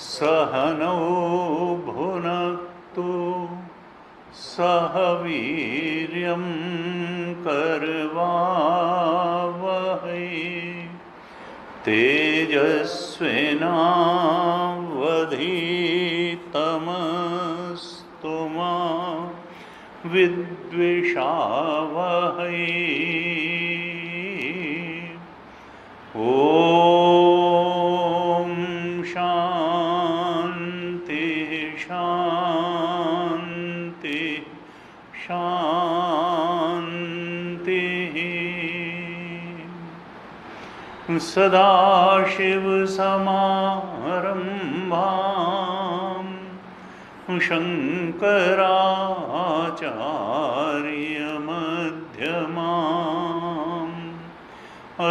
सहनौ भुनक्तु सह वीर्यं करवावहै तेजस्विनावधीतमस्तु मा विद्विषावहै। ॐ शान्ति शान्ति शान्तिः। सदाशिवसमारम्भां शङ्कराचार्यमध्यमाम्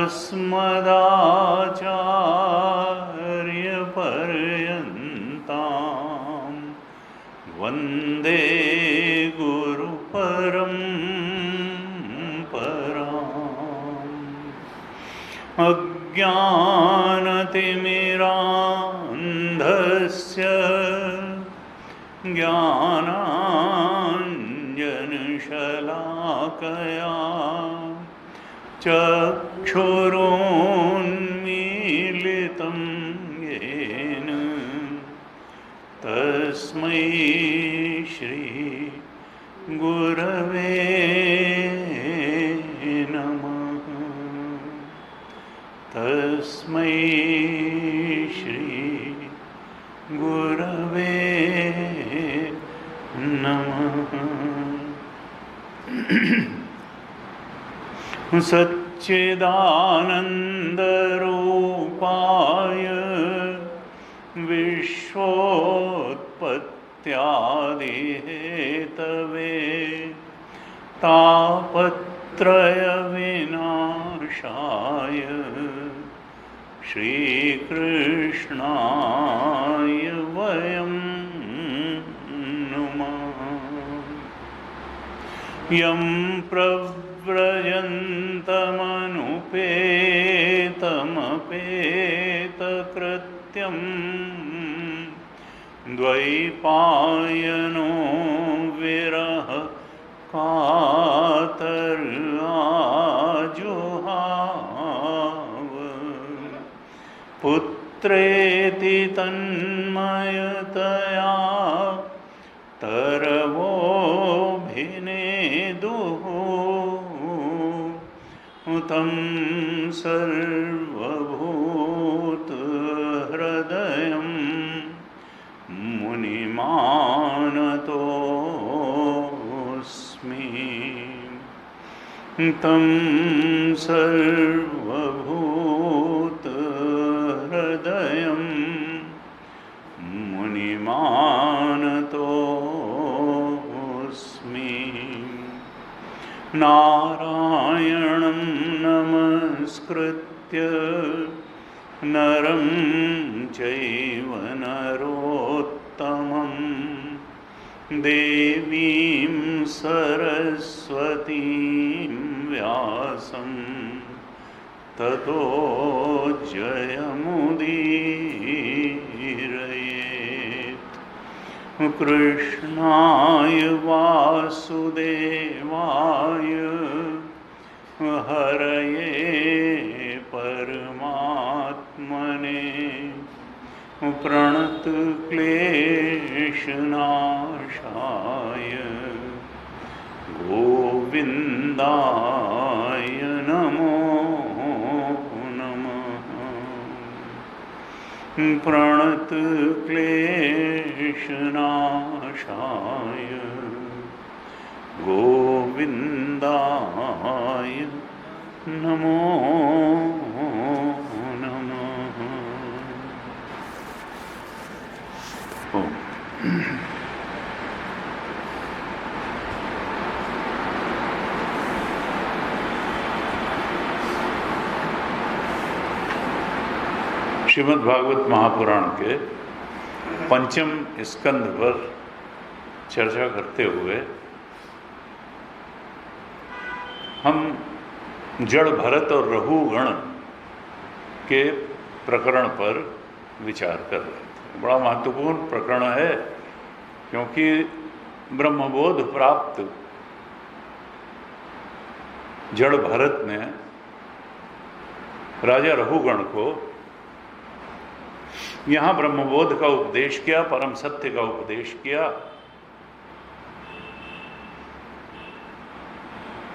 अस्मदाचार्यपर्यन्तां वन्दे गुरुपरम्पराम्। अज्ञानतिमिरान्धस्य ज्ञानाञ्जनशलाकया चक्षुरुन्मीलितं येन तस्मै श्री गुरवे नमः। तस्मै श्री गुरवे नमः। सच्चिदानन्दरूपाय विश्वोत्पत्त्यादिहेतवे तापत्रयविनाशाय श्रीकृष्णाय वयं नुमः। यं प्रव्रजन्तमनुपेतमपेतकृत्यं द्वैपायनो विरह कातराजुहाव पुत्रेति तन्मयतया तरवोभिनेदुः तं सर्वभूतहृदयं मुनिमानतोऽस्मि। तं सर्वभूतहृदयं मुनिमानतोऽस्मि। नारायणं नमस्कृत्य नरं चैव नरोत्तमं देवीं सरस्वतीं व्यासं ततो जयमुदीरयेत्। कृष्णाय वासुदेवाय हरये परमात्मने प्रणत क्लेशनाशाय गोविन्दाय नमो नमः। प्रणत क्लेशनाशाय गोविन्दाय नमो नमः। ओम। श्रीमद् भागवत महापुराण के पंचम स्कंद पर चर्चा करते हुए हम जड़ भरत और रहुगण के प्रकरण पर विचार कर रहे थे। बड़ा महत्वपूर्ण प्रकरण है, क्योंकि ब्रह्मबोध प्राप्त जड़ भरत ने राजा रहुगण को यहाँ ब्रह्मबोध का उपदेश किया, परम सत्य का उपदेश किया।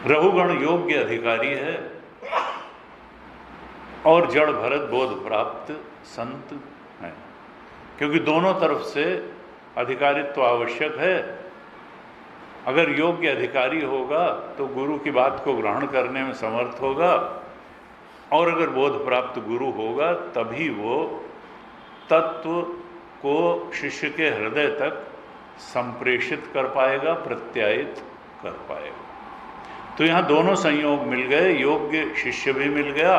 रहुगण योग्य अधिकारी है और जड़ भरत बोध प्राप्त संत है, क्योंकि दोनों तरफ से अधिकारित्व आवश्यक है। अगर योग्य अधिकारी होगा तो गुरु की बात को ग्रहण करने में समर्थ होगा, और अगर बोध प्राप्त गुरु होगा तभी वो तत्व को शिष्य के हृदय तक संप्रेषित कर पाएगा, प्रत्यायित कर पाएगा। तो यहाँ दोनों संयोग मिल गए, योग्य शिष्य भी मिल गया,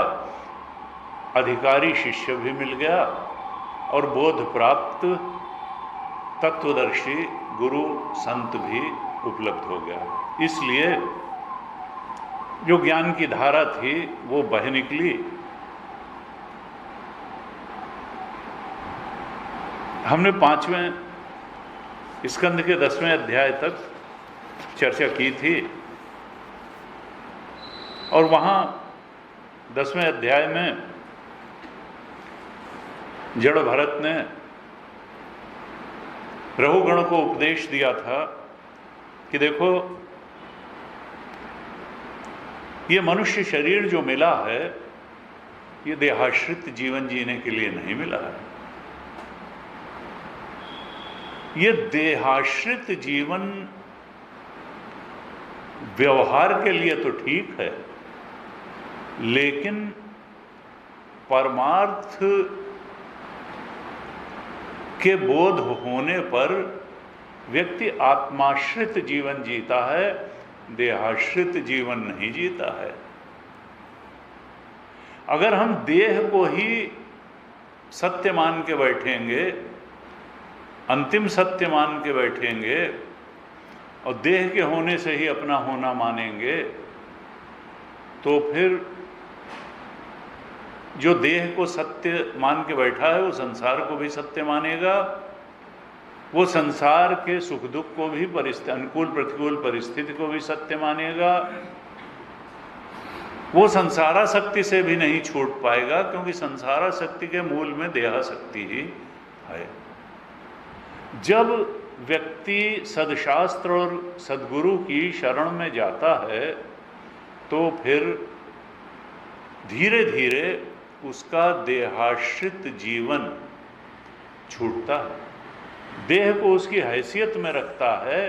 अधिकारी शिष्य भी मिल गया, और बोध प्राप्त तत्वदर्शी गुरु संत भी उपलब्ध हो गया। इसलिए जो ज्ञान की धारा थी वो बह निकली। हमने 5वें स्कंद के 10वें अध्याय तक चर्चा की थी, और वहाँ 10वें अध्याय में जड़ भरत ने रहुगण को उपदेश दिया था कि देखो, ये मनुष्य शरीर जो मिला है ये देहाश्रित जीवन जीने के लिए नहीं मिला है। ये देहाश्रित जीवन व्यवहार के लिए तो ठीक है, लेकिन परमार्थ के बोध होने पर व्यक्ति आत्माश्रित जीवन जीता है, देहाश्रित जीवन नहीं जीता है। अगर हम देह को ही सत्य मान के बैठेंगे, अंतिम सत्य मान के बैठेंगे, और देह के होने से ही अपना होना मानेंगे, तो फिर जो देह को सत्य मान के बैठा है वो संसार को भी सत्य मानेगा, वो संसार के सुख दुख को भी, अनुकूल प्रतिकूल परिस्थिति को भी सत्य मानेगा। वो संसारासक्ति से भी नहीं छूट पाएगा, क्योंकि संसारासक्ति के मूल में देहासक्ति ही है। जब व्यक्ति सदशास्त्र और सद्गुरु की शरण में जाता है तो फिर धीरे धीरे उसका देहाश्रित जीवन छूटता है, देह को उसकी हैसियत में रखता है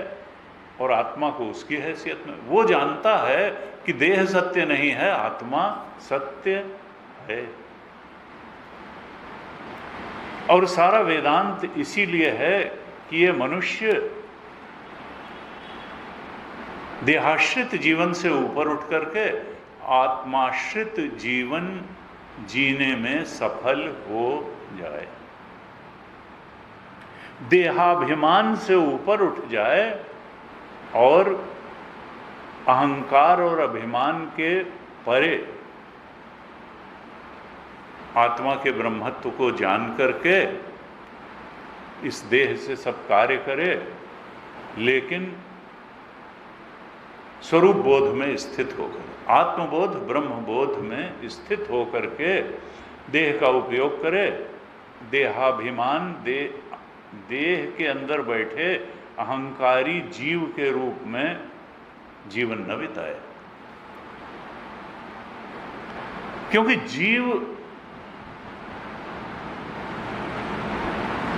और आत्मा को उसकी हैसियत में। वो जानता है कि देह सत्य नहीं है, आत्मा सत्य है। और सारा वेदांत इसीलिए है कि ये मनुष्य देहाश्रित जीवन से ऊपर उठ करके आत्माश्रित जीवन जीने में सफल हो जाए, देहाभिमान से ऊपर उठ जाए और अहंकार और अभिमान के परे आत्मा के ब्रह्मत्व को जान करके इस देह से सब कार्य करे, लेकिन स्वरूप बोध में स्थित होकर, आत्मबोध ब्रह्मबोध में स्थित होकर के देह का उपयोग करे देहाभिमान, देह के अंदर बैठे अहंकारी जीव के रूप में जीवन न बिताए। क्योंकि जीव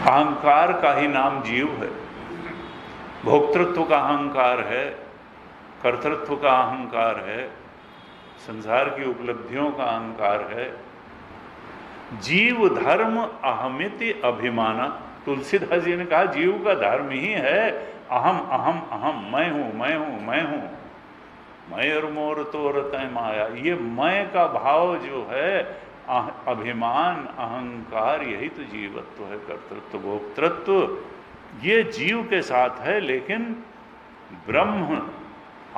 अहंकार का ही नाम जीव है। भोक्तृत्व का अहंकार है, कर्तृत्व का अहंकार है, संसार की उपलब्धियों का अहंकार है। जीव धर्म अहमिति अभिमाना, तुलसीदास जी ने कहा जीव का धर्म ही है अहम अहम अहम, मैं हूं मैं हूं मैं हूं, मैं और मोर तोर तय माया। ये मैं का भाव जो है, अभिमान अहंकार, यही तो जीवत्व है, कर्तृत्व भोक्तृत्व ये जीव के साथ है। लेकिन ब्रह्म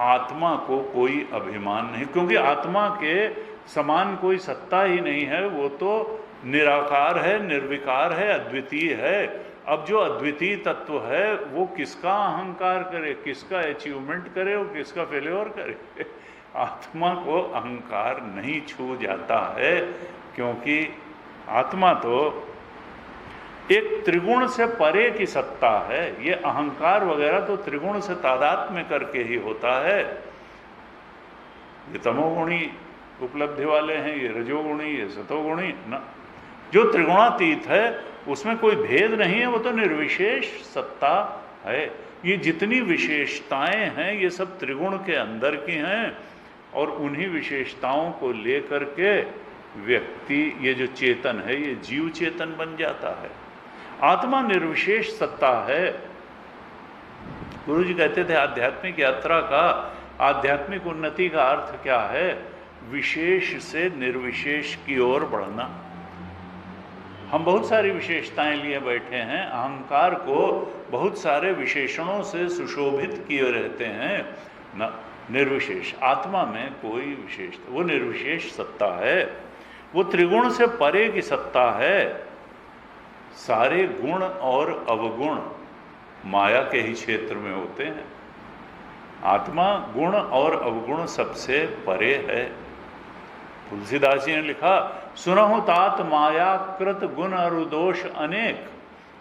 आत्मा को कोई अभिमान नहीं, क्योंकि आत्मा के समान कोई सत्ता ही नहीं है। वो तो निराकार है, निर्विकार है, अद्वितीय है। अब जो अद्वितीय तत्व है वो किसका अहंकार करे, किसका अचीवमेंट करे और किसका फेल्योर करे। आत्मा को अहंकार नहीं छू जाता है, क्योंकि आत्मा तो एक त्रिगुण से परे की सत्ता है। ये अहंकार वगैरह तो त्रिगुण से तादात्म्य करके ही होता है। ये तमोगुणी उपलब्धि वाले हैं, ये रजोगुणी, ये सतोगुणी ना। जो त्रिगुणातीत है उसमें कोई भेद नहीं है, वो तो निर्विशेष सत्ता है। ये जितनी विशेषताएं हैं ये सब त्रिगुण के अंदर की हैं, और उन्हीं विशेषताओं को लेकर के व्यक्ति, ये जो चेतन है, ये जीव चेतन बन जाता है। आत्मा निर्विशेष सत्ता है। गुरु जी कहते थे आध्यात्मिक यात्रा का, आध्यात्मिक उन्नति का अर्थ क्या है? विशेष से निर्विशेष की ओर बढ़ना। हम बहुत सारी विशेषताएं लिए बैठे हैं, अहंकार को बहुत सारे विशेषणों से सुशोभित किए रहते हैं न। निर्विशेष आत्मा में कोई विशेष, वो निर्विशेष सत्ता है, वो त्रिगुण से परे की सत्ता है। सारे गुण और अवगुण माया के ही क्षेत्र में होते हैं। आत्मा गुण और अवगुण सबसे परे है। तुलसीदास जी ने लिखा, सुनहु तात माया कृत गुण और दोष अनेक,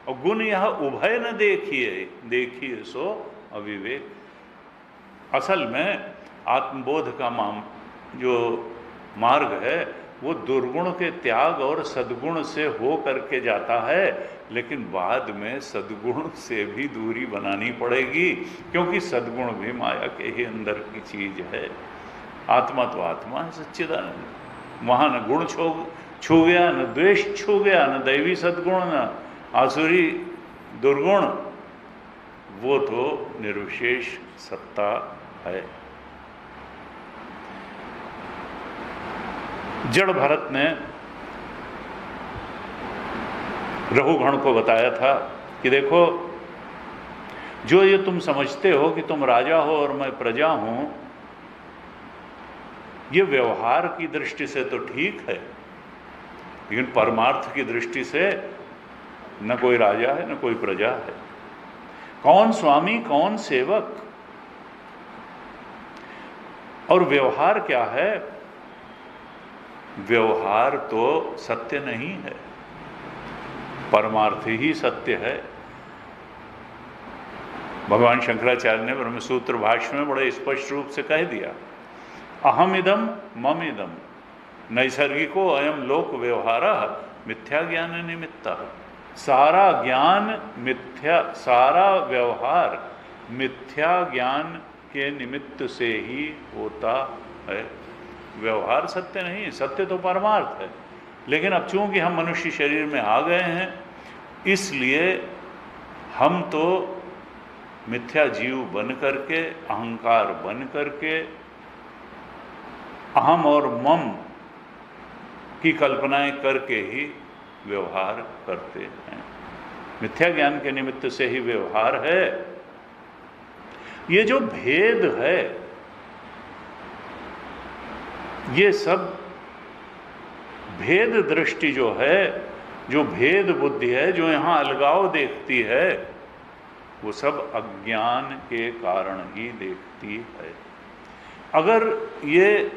और गुण यह उभय न देखिए, देखिए सो अविवेक। असल में आत्मबोध का जो मार्ग है वो दुर्गुण के त्याग और सद्गुण से हो करके जाता है, लेकिन बाद में सद्गुण से भी दूरी बनानी पड़ेगी, क्योंकि सद्गुण भी माया के ही अंदर की चीज है। आत्मा तो आत्मा है सच्चिदानंद। वहाँ न गुण छू गया, न द्वेष छू गया, न दैवी सद्गुण, न आसुरी दुर्गुण। वो तो निर्विशेष सत्ता है। जड़ भरत ने रघुगण को बताया था कि देखो, जो ये तुम समझते हो कि तुम राजा हो और मैं प्रजा हूं, ये व्यवहार की दृष्टि से तो ठीक है, लेकिन परमार्थ की दृष्टि से न कोई राजा है न कोई प्रजा है। कौन स्वामी कौन सेवक? और व्यवहार क्या है? व्यवहार तो सत्य नहीं है, परमार्थ ही सत्य है। भगवान शंकराचार्य ने ब्रह्मसूत्र भाष्य में बड़े स्पष्ट रूप से कह दिया, अहम इदम मम इदम नैसर्गिको अयम लोक व्यवहार मिथ्या ज्ञान निमित्ता। सारा ज्ञान मिथ्या, सारा व्यवहार मिथ्या ज्ञान के निमित्त से ही होता है। व्यवहार सत्य नहीं, सत्य तो परमार्थ है। लेकिन अब चूंकि हम मनुष्य शरीर में आ गए हैं, इसलिए हम तो मिथ्या जीव बन करके, अहंकार बन करके, अहम और मम की कल्पनाएं करके ही व्यवहार करते हैं। मिथ्या ज्ञान के निमित्त से ही व्यवहार है। ये जो भेद है, ये सब भेद दृष्टि जो है, जो भेद बुद्धि है, जो यहाँ अलगाव देखती है, वो सब अज्ञान के कारण ही देखती है। अगर ये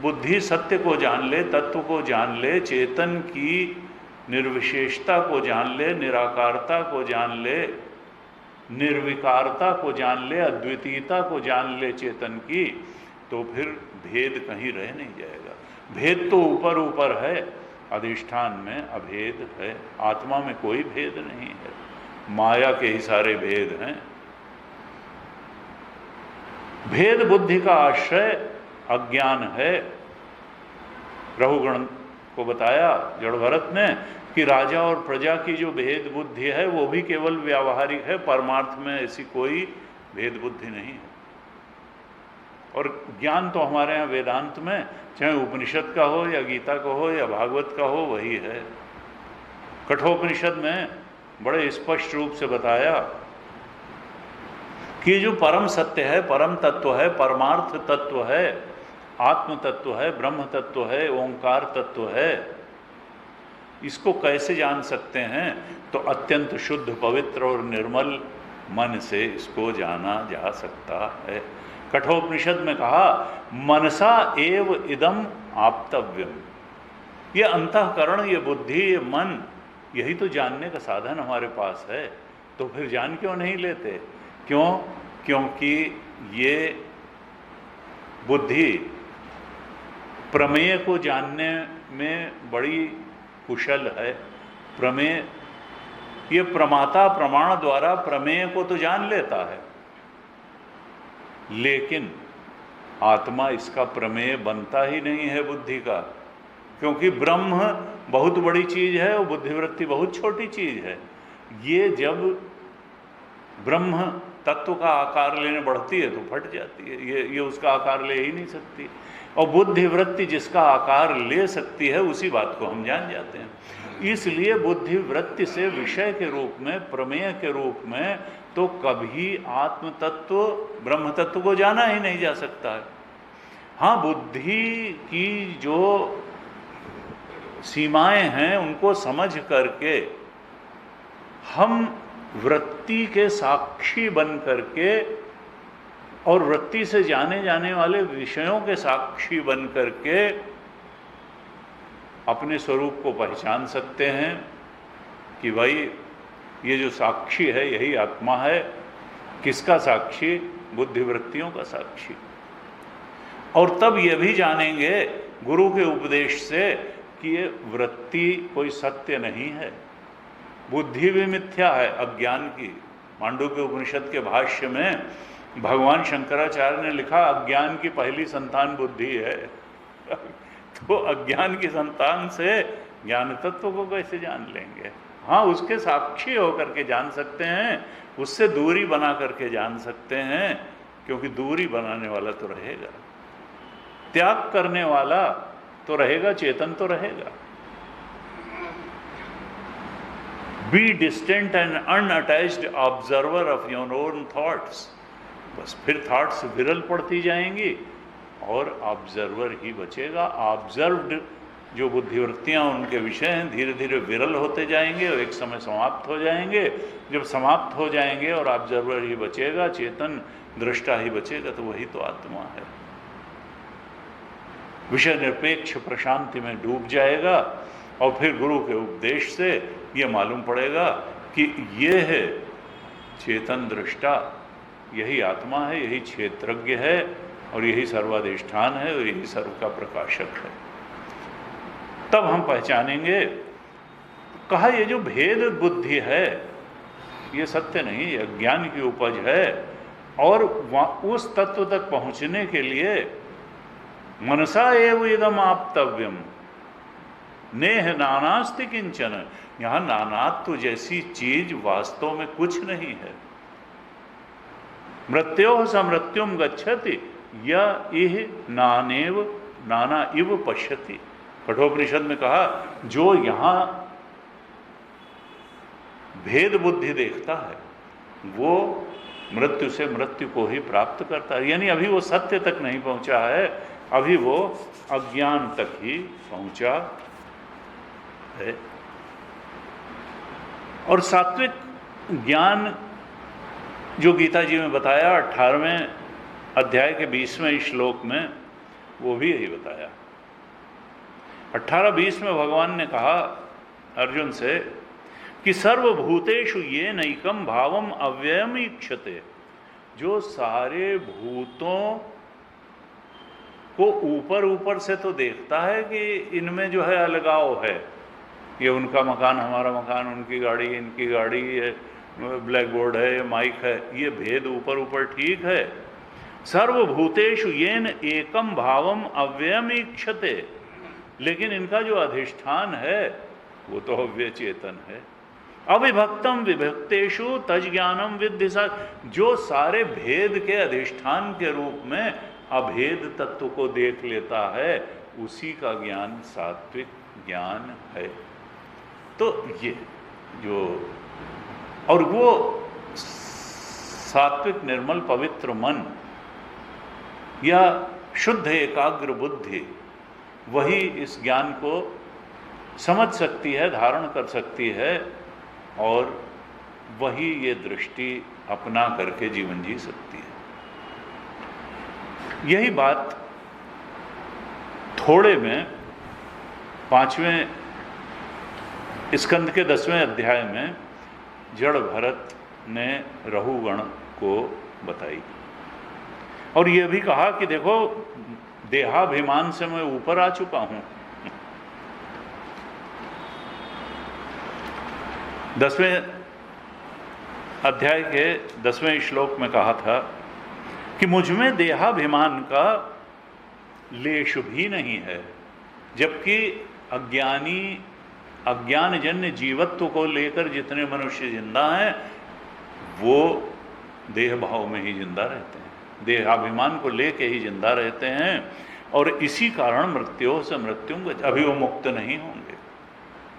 बुद्धि सत्य को जान ले, तत्व को जान ले, चेतन की निर्विशेषता को जान ले, निराकारता को जान ले, निर्विकारता को जान ले, अद्वितीयता को जान ले चेतन की, तो फिर भेद कहीं रह नहीं जाएगा। भेद तो ऊपर ऊपर है, अधिष्ठान में अभेद है, आत्मा में कोई भेद नहीं है, माया के ही सारे भेद हैं। भेद बुद्धि का आश्रय अज्ञान है। रघुगण को बताया जड़ भरत ने कि राजा और प्रजा की जो भेद बुद्धि है वो भी केवल व्यावहारिक है, परमार्थ में ऐसी कोई भेद बुद्धि नहीं है। और ज्ञान तो हमारे यहाँ वेदांत में चाहे उपनिषद का हो या गीता का हो या भागवत का हो वही है। कठोपनिषद में बड़े स्पष्ट रूप से बताया कि जो परम सत्य है, परम तत्व है, परमार्थ तत्व है, आत्म तत्व है, ब्रह्म तत्व है, ओंकार तत्व है, इसको कैसे जान सकते हैं? तो अत्यंत शुद्ध, पवित्र और निर्मल मन से इसको जाना जा सकता है। कठोपनिषद में कहा मनसा एव इदम आप्तव्यम, ये अंतःकरण, ये बुद्धि, ये मन, यही तो जानने का साधन हमारे पास है। तो फिर जान क्यों नहीं लेते? क्यों? क्योंकि ये बुद्धि प्रमेय को जानने में बड़ी कुशल है। प्रमेय, ये प्रमाता प्रमाण द्वारा प्रमेय को तो जान लेता है, लेकिन आत्मा इसका प्रमेय बनता ही नहीं है बुद्धि का, क्योंकि ब्रह्म बहुत बड़ी चीज है और बुद्धिवृत्ति बहुत छोटी चीज है। ये जब ब्रह्म तत्व का आकार लेने बढ़ती है तो फट जाती है, ये उसका आकार ले ही नहीं सकती। और बुद्धिवृत्ति जिसका आकार ले सकती है उसी बात को हम जान जाते हैं। इसलिए बुद्धिवृत्ति से विषय के रूप में, प्रमेय के रूप में तो कभी आत्म तत्व, ब्रह्म तत्व को जाना ही नहीं जा सकता है। हाँ, बुद्धि की जो सीमाएं हैं उनको समझ करके हम वृत्ति के साक्षी बन करके और वृत्ति से जाने जाने वाले विषयों के साक्षी बन करके अपने स्वरूप को पहचान सकते हैं कि भाई ये जो साक्षी है यही आत्मा है। किसका साक्षी? बुद्धिवृत्तियों का साक्षी। और तब ये भी जानेंगे गुरु के उपदेश से कि ये वृत्ति कोई सत्य नहीं है, बुद्धि भी मिथ्या है अज्ञान की। मांडुक्य उपनिषद के भाष्य में भगवान शंकराचार्य ने लिखा अज्ञान की पहली संतान बुद्धि है। तो अज्ञान की संतान से ज्ञान तत्व को कैसे जान लेंगे? हाँ, उसके साक्षी होकर के जान सकते हैं, उससे दूरी बना करके जान सकते हैं, क्योंकि दूरी बनाने वाला तो रहेगा, त्याग करने वाला तो रहेगा, चेतन तो रहेगा। Be distant and unattached observer of your own thoughts। बस फिर थॉट्स विरल पड़ती जाएंगी और ऑब्जर्वर ही बचेगा। ऑब्जर्व्ड जो बुद्धिवृत्तियां उनके विषय हैं धीरे धीरे विरल होते जाएंगे और एक समय समाप्त हो जाएंगे। जब समाप्त हो जाएंगे और ऑब्जर्वर ही बचेगा, चेतन दृष्टा ही बचेगा, तो वही तो आत्मा है। विषय निरपेक्ष प्रशांति में डूब जाएगा और फिर गुरु के उपदेश से ये मालूम पड़ेगा कि ये है चेतन दृष्टा, यही आत्मा है, यही क्षेत्रज्ञ है और यही सर्वाधिष्ठान है और यही सर्व का प्रकाशक है। तब हम पहचानेंगे। कहा ये जो भेद बुद्धि है ये सत्य नहीं, ये अज्ञान की उपज है। और उस तत्व तक पहुंचने के लिए मनसा एव इदम आप्तव्यम नेह नानास्ति किंचन, यहाँ नानात्व जैसी चीज वास्तव में कुछ नहीं है। मृत्योः समृत्युम गच्छति या इह नानेव नाना इव पश्यति। कठोपनिषद में कहा जो यहाँ भेद बुद्धि देखता है वो मृत्यु से मृत्यु को ही प्राप्त करता है। यानी अभी वो सत्य तक नहीं पहुंचा है, अभी वो अज्ञान तक ही पहुंचा है। और सात्विक ज्ञान जो गीता जी में बताया 18वें अध्याय के 20वें श्लोक में, वो भी यही बताया। 18-20 में भगवान ने कहा अर्जुन से कि सर्वभूतेषु ये नैकम भावम अव्ययम ईक्षते, जो सारे भूतों को ऊपर ऊपर से तो देखता है कि इनमें जो है अलगाव है, ये उनका मकान हमारा मकान, उनकी गाड़ी इनकी गाड़ी, ये ब्लैक बोर्ड है, ये माइक है, ये भेद ऊपर ऊपर ठीक है। सर्वभूतेषु येन एकम भावम अव्ययम ईक्षते, लेकिन इनका जो अधिष्ठान है वो तो अव्यय चेतन है। अविभक्तम विभक्तेषु तज ज्ञानम विद्धि सा, जो सारे भेद के अधिष्ठान के रूप में अभेद तत्व को देख लेता है, उसी का ज्ञान सात्विक ज्ञान है। तो ये जो, और वो सात्विक निर्मल पवित्र मन या शुद्ध एकाग्र बुद्धि, वही इस ज्ञान को समझ सकती है, धारण कर सकती है, और वही ये दृष्टि अपना करके जीवन जी सकती है। यही बात थोड़े में 5वें स्कंद के 10वें अध्याय में जड़ भरत ने रहुगण को बताई, और यह भी कहा कि देखो देहाभिमान से मैं ऊपर आ चुका हूं। 10वें अध्याय के 10वें श्लोक में कहा था कि मुझ में देहाभिमान का लेश भी नहीं है, जबकि अज्ञानजन्य जीवत्व को लेकर जितने मनुष्य जिंदा हैं वो देह भाव में ही जिंदा रहते हैं, देहाभिमान को लेके ही जिंदा रहते हैं, और इसी कारण मृत्यु से मृत्यु अभी वो मुक्त नहीं होंगे।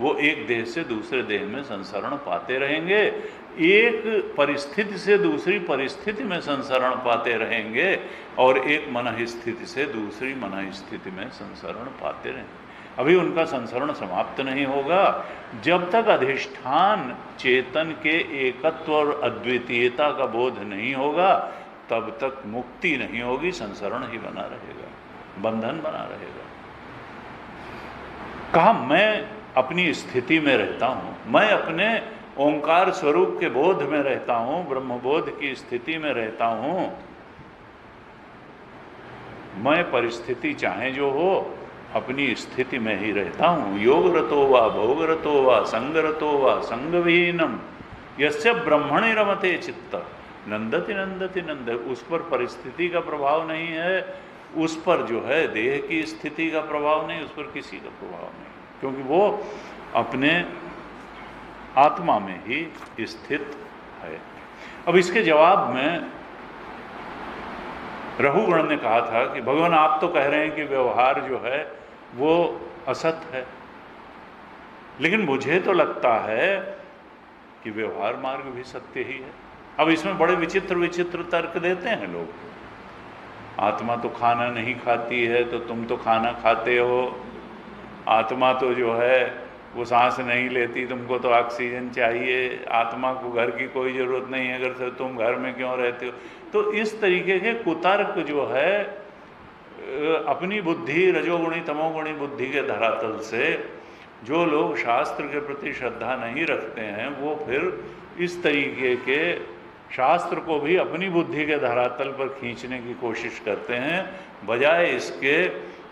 वो एक देह से दूसरे देह में संसरण पाते रहेंगे, एक परिस्थिति से दूसरी परिस्थिति में संसरण पाते रहेंगे, और एक मन स्थिति से दूसरी मन स्थिति में संसरण पाते रहेंगे। अभी उनका संसरण समाप्त नहीं होगा जब तक अधिष्ठान चेतन के एकत्व और अद्वितीयता का बोध नहीं होगा, तब तक मुक्ति नहीं होगी, संसरण ही बना रहेगा, बंधन बना रहेगा। कहा मैं अपनी स्थिति में रहता हूं, मैं अपने ओंकार स्वरूप के बोध में रहता हूं, ब्रह्मबोध की स्थिति में रहता हूं। मैं परिस्थिति चाहे जो हो अपनी स्थिति में ही रहता हूं। योग रतो वा भोग रतो वा संग रतो वा संगविहीनम यस्य ब्रह्मणि रमते चित्त नंदति नंदति नंद। उस पर परिस्थिति का प्रभाव नहीं है, उस पर जो है देह की स्थिति का प्रभाव नहीं, उस पर किसी का प्रभाव नहीं, क्योंकि वो अपने आत्मा में ही स्थित है। अब इसके जवाब में रहुगण ने कहा था कि भगवान आप तो कह रहे हैं कि व्यवहार जो है वो असत है, लेकिन मुझे तो लगता है कि व्यवहार मार्ग भी सत्य ही है। अब इसमें बड़े विचित्र विचित्र तर्क देते हैं लोग। आत्मा तो खाना नहीं खाती है तो तुम तो खाना खाते हो, आत्मा तो जो है वो सांस नहीं लेती, तुमको तो ऑक्सीजन चाहिए, आत्मा को घर की कोई ज़रूरत नहीं है, अगर से तुम घर में क्यों रहते हो। तो इस तरीके के कुतर्क जो है अपनी बुद्धि, रजोगुणी तमोगुणी बुद्धि के धरातल से जो लोग शास्त्र के प्रति श्रद्धा नहीं रखते हैं, वो फिर इस तरीके के शास्त्र को भी अपनी बुद्धि के धरातल पर खींचने की कोशिश करते हैं, बजाय इसके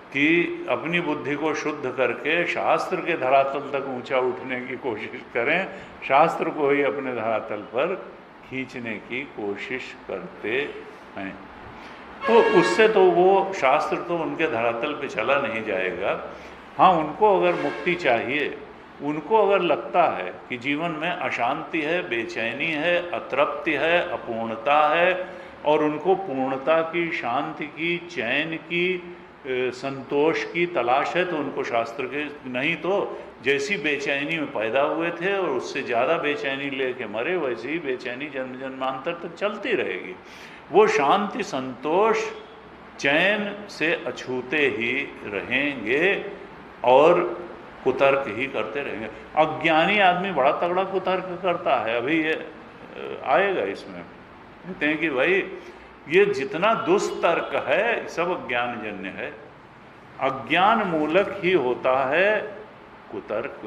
कि अपनी बुद्धि को शुद्ध करके शास्त्र के धरातल तक ऊंचा उठने की कोशिश करें, शास्त्र को ही अपने धरातल पर खींचने की कोशिश करते हैं। तो उससे तो वो शास्त्र तो उनके धरातल पे चला नहीं जाएगा। हाँ, उनको अगर मुक्ति चाहिए, उनको अगर लगता है कि जीवन में अशांति है, बेचैनी है, अतृप्ति है, अपूर्णता है, और उनको पूर्णता की, शांति की, चैन की, संतोष की तलाश है, तो उनको शास्त्र के, नहीं तो जैसी बेचैनी में पैदा हुए थे और उससे ज़्यादा बेचैनी लेके मरे, वैसी ही बेचैनी जन्म जन्मांतर तक चलती रहेगी। वो शांति, संतोष, चैन से अछूते ही रहेंगे और कुतर्क ही करते रहेंगे। अज्ञानी आदमी बड़ा तगड़ा कुतर्क करता है, अभी ये आएगा इसमें। कहते हैं कि भाई ये जितना दुष्तर्क है सब अज्ञानजन्य है, अज्ञान मूलक ही होता है कुतर्क।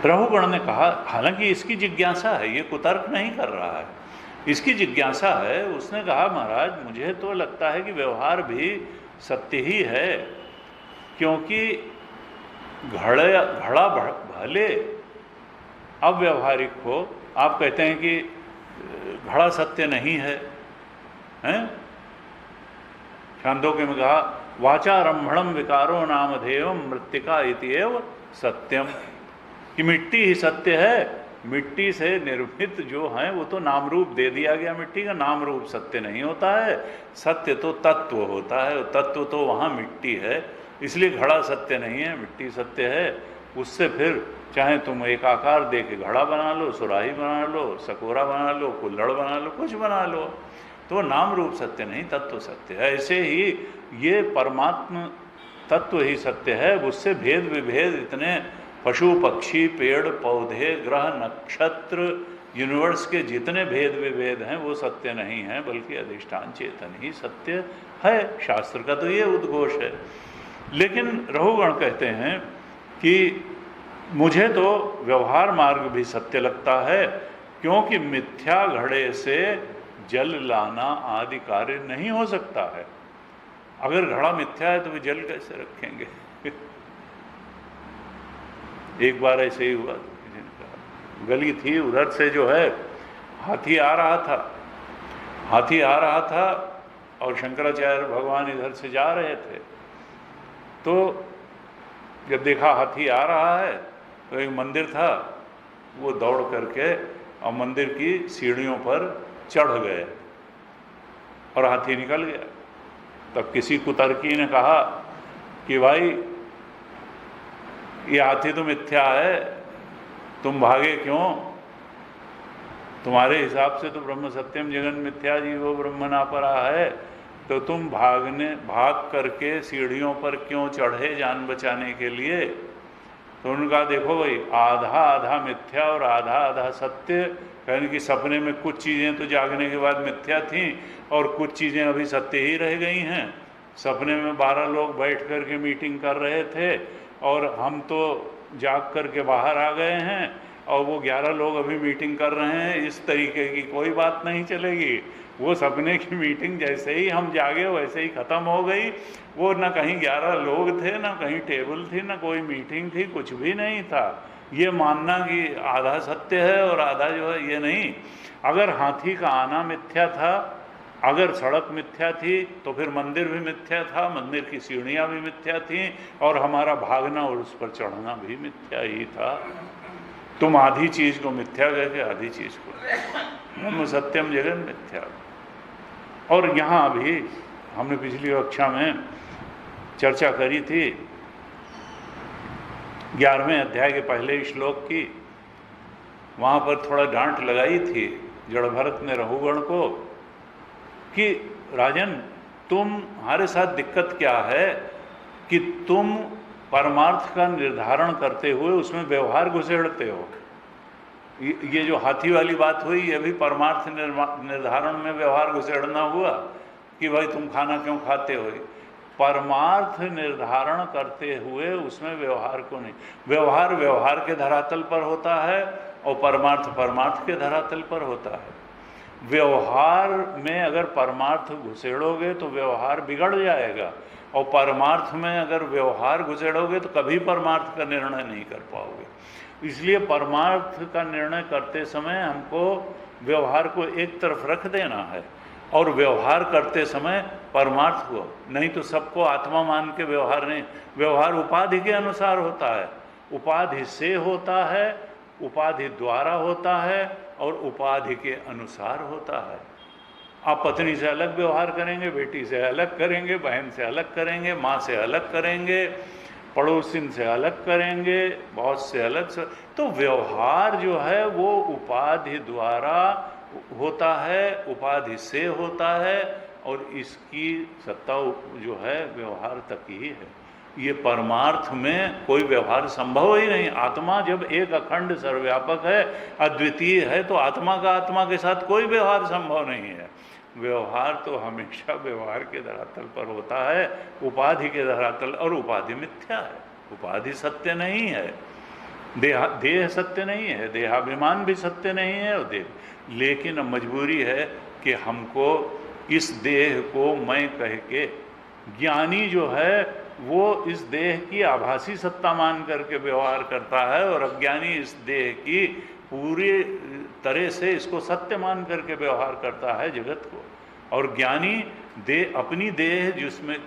रहुगण ने कहा, हालांकि इसकी जिज्ञासा है, ये कुतर्क नहीं कर रहा है, इसकी जिज्ञासा है। उसने कहा, महाराज मुझे तो लगता है कि व्यवहार भी सत्य ही है, क्योंकि घड़ा भले अव्यवहारिक हो, आप कहते हैं कि घड़ा सत्य नहीं है, हैं? छांदोग्य में कहा, वाचारंभणम विकारो नामधेयम मृत्तिका इत्येव सत्यम, कि मिट्टी ही सत्य है। मिट्टी से निर्मित जो है वो तो नाम रूप दे दिया गया, मिट्टी का नाम रूप सत्य नहीं होता है। सत्य तो तत्व होता है, तत्व तो वहाँ मिट्टी है, इसलिए घड़ा सत्य नहीं है, मिट्टी सत्य है। उससे फिर चाहे तुम एक आकार दे के घड़ा बना लो, सुराही बना लो, सकोरा बना लो, कुल्हड़ बना लो, कुछ बना लो, तो नाम रूप सत्य नहीं, तत्व सत्य है। ऐसे ही ये परमात्म तत्व ही सत्य है, उससे भेद विभेद इतने पशु पक्षी पेड़ पौधे ग्रह नक्षत्र यूनिवर्स के जितने भेद विभेद हैं वो सत्य नहीं है, बल्कि अधिष्ठान चेतन ही सत्य है। शास्त्र का तो ये उद्घोष है। लेकिन रहुगण कहते हैं कि मुझे तो व्यवहार मार्ग भी सत्य लगता है, क्योंकि मिथ्या घड़े से जल लाना आदि कार्य नहीं हो सकता है। अगर घड़ा मिथ्या है तो वे जल कैसे रखेंगे? एक बार ऐसे ही हुआ, गली थी, उधर से जो है हाथी आ रहा था और शंकराचार्य भगवान इधर से जा रहे थे। तो जब देखा हाथी आ रहा है तो एक मंदिर था, वो दौड़ करके और मंदिर की सीढ़ियों पर चढ़ गए और हाथी निकल गया। तब किसी कुतर्की ने कहा कि भाई ये हाथी तो मिथ्या है, तुम भागे क्यों? तुम्हारे हिसाब से तो ब्रह्म सत्यम जगन मिथ्या जीवो ब्रह्मणा परा है, तो तुम भाग करके सीढ़ियों पर क्यों चढ़े जान बचाने के लिए? तो उनका देखो भाई, आधा आधा मिथ्या और आधा आधा सत्य। कहने कि सपने में कुछ चीज़ें तो जागने के बाद मिथ्या थीं और कुछ चीज़ें अभी सत्य ही रह गई हैं। सपने में 12 लोग बैठ कर के मीटिंग कर रहे थे और हम तो जाग कर के बाहर आ गए हैं और वो 11 लोग अभी मीटिंग कर रहे हैं। इस तरीके की कोई बात नहीं चलेगी। वो सपने की मीटिंग जैसे ही हम जागे वैसे ही ख़त्म हो गई। वो ना कहीं 11 लोग थे, ना कहीं टेबल थी, ना कोई मीटिंग थी, कुछ भी नहीं था। ये मानना कि आधा सत्य है और आधा जो है ये नहीं। अगर हाथी का आना मिथ्या था, अगर सड़क मिथ्या थी, तो फिर मंदिर भी मिथ्या था, मंदिर की सीढ़ियाँ भी मिथ्या थीं और हमारा भागना और उस पर चढ़ना भी मिथ्या ही था। तुम आधी चीज़ को मिथ्या कह के आधी चीज़ को ब्रह्म सत्यम जगन मिथ्या। और यहाँ अभी हमने पिछली कक्षा में चर्चा करी थी 11वें अध्याय के पहले श्लोक की। वहाँ पर थोड़ा डांट लगाई थी जड़भरत ने रहुगण को कि राजन, तुम्हारे साथ दिक्कत क्या है कि तुम परमार्थ का निर्धारण करते हुए उसमें व्यवहार घुसेड़ते हो। ये जो हाथी वाली बात हुई, ये भी परमार्थ निर्धारण में व्यवहार घुसेड़ना हुआ कि भाई तुम खाना क्यों खाते हो। परमार्थ निर्धारण करते हुए उसमें व्यवहार को नहीं। व्यवहार व्यवहार के धरातल पर होता है और परमार्थ परमार्थ के धरातल पर होता है। व्यवहार में अगर परमार्थ घुसेड़ोगे तो व्यवहार बिगड़ जाएगा, और परमार्थ में अगर व्यवहार घुसेड़ोगे तो कभी परमार्थ का निर्णय नहीं कर पाओगे। इसलिए परमार्थ का निर्णय करते समय हमको व्यवहार को एक तरफ रख देना है और व्यवहार करते समय परमार्थ को, नहीं तो सबको आत्मा मान के व्यवहार नहीं। व्यवहार उपाधि के अनुसार होता है, उपाधि से होता है, उपाधि द्वारा होता है और उपाधि के अनुसार होता है। आप पत्नी से अलग व्यवहार करेंगे, बेटी से अलग करेंगे, बहन से अलग करेंगे, माँ से अलग करेंगे, पड़ोसिन से अलग करेंगे, बॉस से अलग से। तो व्यवहार जो है वो उपाधि द्वारा होता है, उपाधि से होता है, और इसकी सत्ता जो है व्यवहार तक ही है। ये परमार्थ में कोई व्यवहार संभव ही नहीं। आत्मा जब एक अखंड सर्वव्यापक है, अद्वितीय है, तो आत्मा का आत्मा के साथ कोई व्यवहार संभव नहीं है। व्यवहार तो हमेशा व्यवहार के धरातल पर होता है, उपाधि के धरातल, और उपाधि मिथ्या है, उपाधि सत्य नहीं है। देह सत्य नहीं है, देहाभिमान भी सत्य नहीं है, और देह, लेकिन अब मजबूरी है कि हमको इस देह को मैं कह के, ज्ञानी जो है वो इस देह की आभासी सत्ता मान करके व्यवहार करता है, और अज्ञानी इस देह की पूरी तरह से इसको सत्य मान करके व्यवहार करता है जगत को। और ज्ञानी अपनी देह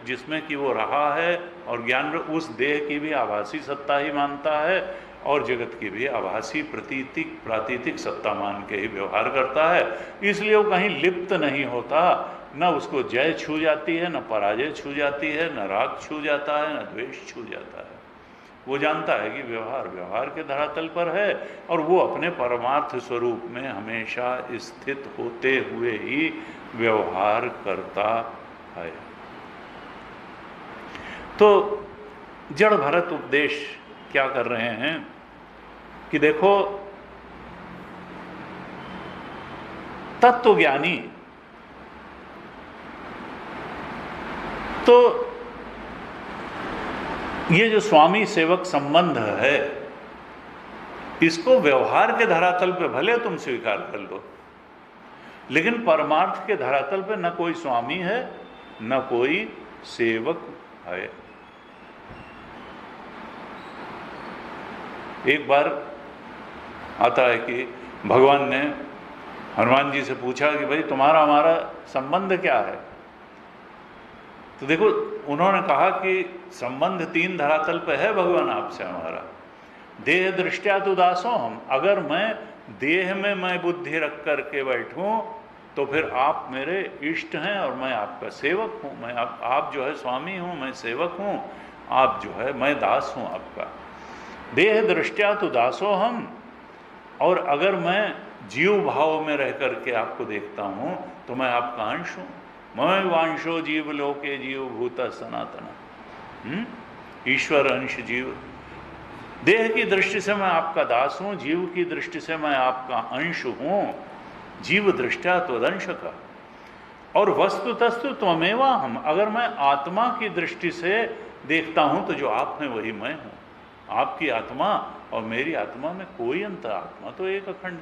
जिसमें कि वो रहा है, और ज्ञान उस देह की भी आभासी सत्ता ही मानता है, और जगत की भी आभासी प्रातीतिक सत्ता मान के ही व्यवहार करता है। इसलिए वो कहीं लिप्त नहीं होता, न उसको जय छू जाती है, न पराजय छू जाती है, न राग छू जाता है, न द्वेष छू जाता है। वो जानता है कि व्यवहार के धरातल पर है, और वो अपने परमार्थ स्वरूप में हमेशा स्थित होते हुए ही व्यवहार करता है। तो जड़ भरत उपदेश क्या कर रहे हैं कि देखो, तत्वज्ञानी तो ये जो स्वामी सेवक संबंध है, इसको व्यवहार के धरातल पे भले तुम स्वीकार कर लो, लेकिन परमार्थ के धरातल पे न कोई स्वामी है, न कोई सेवक है। एक बार आता है कि भगवान ने हनुमान जी से पूछा कि भाई तुम्हारा हमारा संबंध क्या है। तो देखो, उन्होंने कहा कि संबंध 3 धरातल पे है भगवान आपसे हमारा। देह दृष्टिया तो दासों हम, अगर मैं देह में मैं बुद्धि रख कर के बैठूं तो फिर आप मेरे इष्ट हैं और मैं आपका सेवक हूं। मैं आप जो है स्वामी हूं, मैं सेवक हूं, आप जो है मैं दास हूं आपका। देह दृष्टिया तो दासों हम, और अगर मैं जीव भाव में रह करके आपको देखता हूं तो मैं आपका अंश हूं। मैं वांशो जीव लोके जीव भूत सनातन, ईश्वर अंश जीव। देह की दृष्टि से मैं आपका दास हूं, जीव की दृष्टि से मैं आपका अंश हूं, जीव दृष्टिया त्वदंश का। और वस्तुतस्तु त्वमेवा हम, अगर मैं आत्मा की दृष्टि से देखता हूं तो जो आप हैं वही मैं हूं। आपकी आत्मा और मेरी आत्मा में कोई अंतर, आत्मा तो एक अखंड,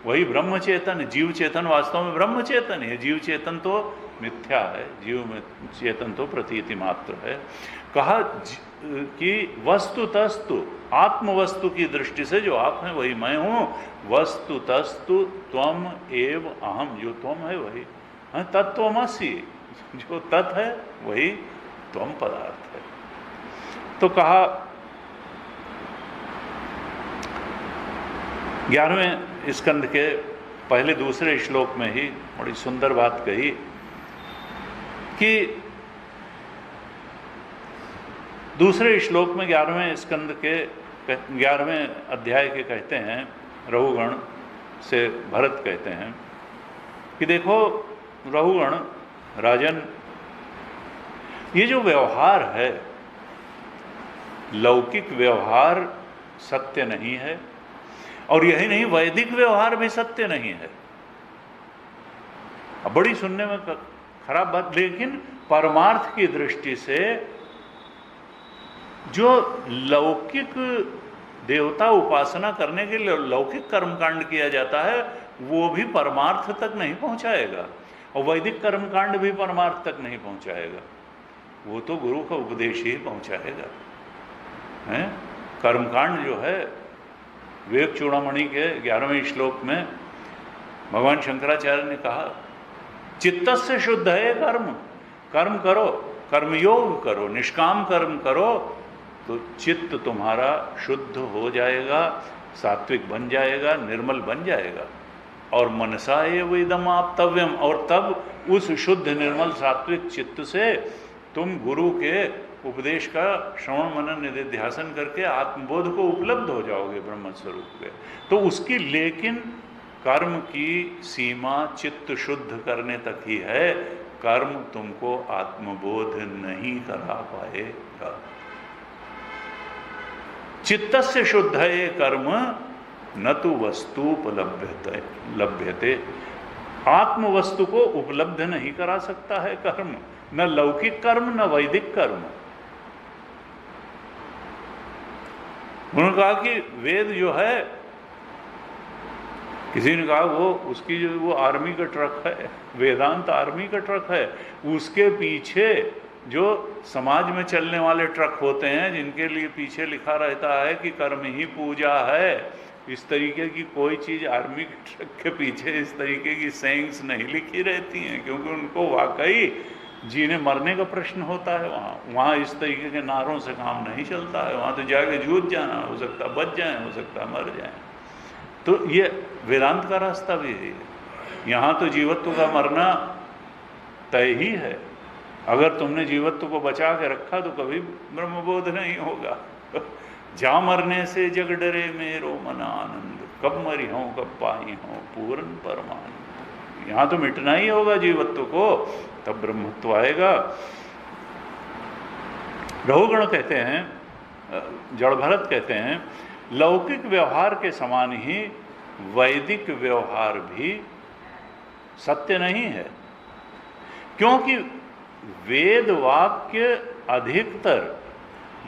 वही ब्रह्म चेतन। जीव चेतन वास्तव में ब्रह्म चेतन है, जीव चेतन तो मिथ्या है, जीव में चेतन तो प्रतीति मात्र है। कहा कि वस्तुतस्तु, आत्म वस्तु की दृष्टि से जो आप हैं वही मैं हूँ। वस्तुतस्तु त्वम एव अहम, जो त्वम है वही तत्त्वमसि, जो तत् है वही त्वम पदार्थ है। तो कहा 11वें स्कंद के पहले दूसरे श्लोक में ही बड़ी सुंदर बात कही कि दूसरे श्लोक में 11वें स्कंद के 11वें अध्याय के कहते हैं, रहुगण से भरत कहते हैं कि देखो रहुगण राजन, ये जो व्यवहार है, लौकिक व्यवहार सत्य नहीं है, और यही नहीं वैदिक व्यवहार भी सत्य नहीं है। अब बड़ी सुनने में खराब बात, लेकिन परमार्थ की दृष्टि से जो लौकिक देवता उपासना करने के लिए लौकिक कर्मकांड किया जाता है वो भी परमार्थ तक नहीं पहुंचाएगा, और वैदिक कर्मकांड भी परमार्थ तक नहीं पहुंचाएगा। वो तो गुरु का उपदेश ही पहुंचाएगा। हैं? कर्मकांड जो है, विवेक चूड़ामणि के 11वें श्लोक में भगवान शंकराचार्य ने कहा, चित्तस्य शुद्ध है कर्म, कर्म करो, कर्मयोग करो, निष्काम कर्म करो तो चित्त तुम्हारा शुद्ध हो जाएगा, सात्विक बन जाएगा, निर्मल बन जाएगा। और मनसा एव इदम आप्तव्यम, और तब उस शुद्ध निर्मल सात्विक चित्त से तुम गुरु के उपदेश का श्रवण मनन निधिध्यासन करके आत्मबोध को उपलब्ध हो जाओगे ब्रह्म स्वरूप के। तो उसकी लेकिन कर्म की सीमा चित्त शुद्ध करने तक ही है, कर्म तुमको आत्मबोध नहीं करा पाएगा। चित्तस्य शुद्ध है कर्म न तो वस्तुपलभ्यते, आत्म वस्तु को उपलब्ध नहीं करा सकता है कर्म, न लौकिक कर्म न वैदिक कर्म। उन्होंने कहा कि वेद जो है, किसी ने कहा वो उसकी जो वो आर्मी का ट्रक है, वेदांत आर्मी का ट्रक है, उसके पीछे जो समाज में चलने वाले ट्रक होते हैं जिनके लिए पीछे लिखा रहता है कि कर्म ही पूजा है, इस तरीके की कोई चीज़ आर्मी के ट्रक के पीछे इस तरीके की सेइंग्स नहीं लिखी रहती हैं, क्योंकि उनको वाकई जीने मरने का प्रश्न होता है। वहाँ इस तरीके के नारों से काम नहीं चलता है। वहाँ तो जाके जूझ जाना, हो सकता बच जाए, हो सकता मर जाए। तो ये वेदांत का रास्ता भी है। यहाँ तो जीवत्व का मरना तय ही है। अगर तुमने जीवत्व को बचा के रखा तो कभी ब्रह्मबोध नहीं होगा। जा मरने से जग डरे मेरो मन आनंद, कब मरी हूँ कब पाई हूँ पूर्ण परमानंद। यहाँ तो मिटना ही होगा जीवत्व को, तब ब्रह्मत्व आएगा। रहुगण कहते हैं, जड़भरत कहते हैं, लौकिक व्यवहार के समान ही वैदिक व्यवहार भी सत्य नहीं है, क्योंकि वेद वाक्य अधिकतर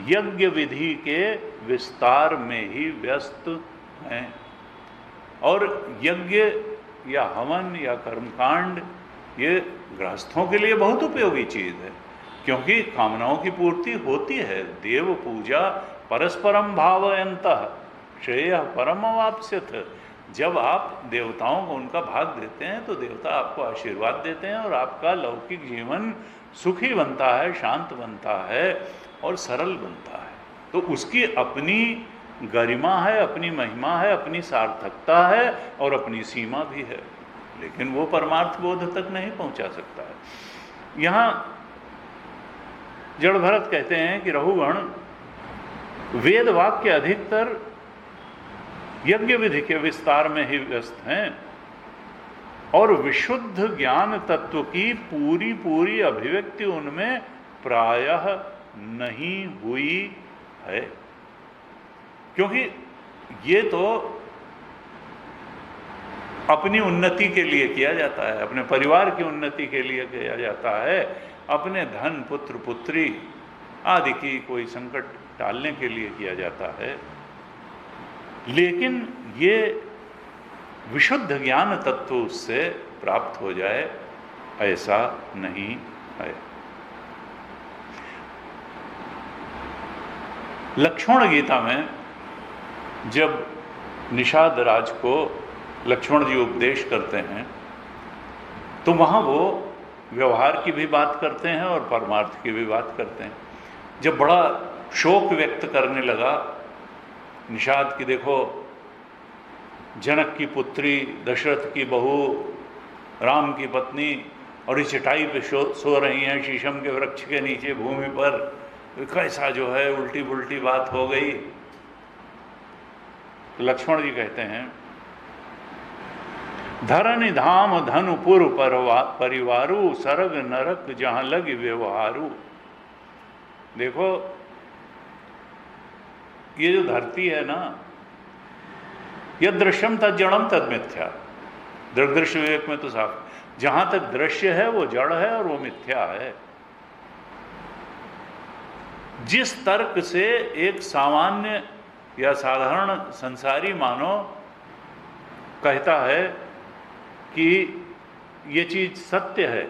यज्ञ विधि के विस्तार में ही व्यस्त हैं। और यज्ञ या हवन या कर्मकांड ये गृहस्थों के लिए बहुत उपयोगी चीज़ है, क्योंकि कामनाओं की पूर्ति होती है। देव पूजा परस्परम भावयन्तः श्रेयः परम अवाप्स्यथ। जब आप देवताओं को उनका भाग देते हैं तो देवता आपको आशीर्वाद देते हैं और आपका लौकिक जीवन सुखी बनता है, शांत बनता है और सरल बनता है। तो उसकी अपनी गरिमा है, अपनी महिमा है, अपनी सार्थकता है और अपनी सीमा भी है, लेकिन वो परमार्थ बोध तक नहीं पहुंचा सकता है। यहाँ जड़भरत कहते हैं कि रहुगण वेद वाक्य अधिकतर यज्ञ विधि के विस्तार में ही व्यस्त हैं और विशुद्ध ज्ञान तत्व की पूरी पूरी अभिव्यक्ति उनमें प्रायः नहीं हुई है, क्योंकि ये तो अपनी उन्नति के लिए किया जाता है, अपने परिवार की उन्नति के लिए किया जाता है, अपने धन पुत्र पुत्री आदि की कोई संकट टालने के लिए किया जाता है। लेकिन ये विशुद्ध ज्ञान तत्व उससे प्राप्त हो जाए ऐसा नहीं है। लक्ष्मण गीता में जब निषाद राज को लक्ष्मण जी उपदेश करते हैं तो वहाँ वो व्यवहार की भी बात करते हैं और परमार्थ की भी बात करते हैं। जब बड़ा शोक व्यक्त करने लगा निषाद की, देखो जनक की पुत्री, दशरथ की बहू, राम की पत्नी और इस चटाई पे सो रही हैं शीशम के वृक्ष के नीचे भूमि पर, कैसा जो है उल्टी पुल्टी बात हो गई। तो लक्ष्मण जी कहते हैं, धरनि धाम धनुपुर परिवारु सरग नरक जहां लग व्यवहारु। देखो ये जो धरती है ना, यह दृश्यम तद जड़म तद मिथ्या। दृग्दृश्य विवेक में तो साफ, जहां तक दृश्य है वो जड़ है और वो मिथ्या है। जिस तर्क से एक सामान्य या साधारण संसारी मानव कहता है कि ये चीज सत्य है,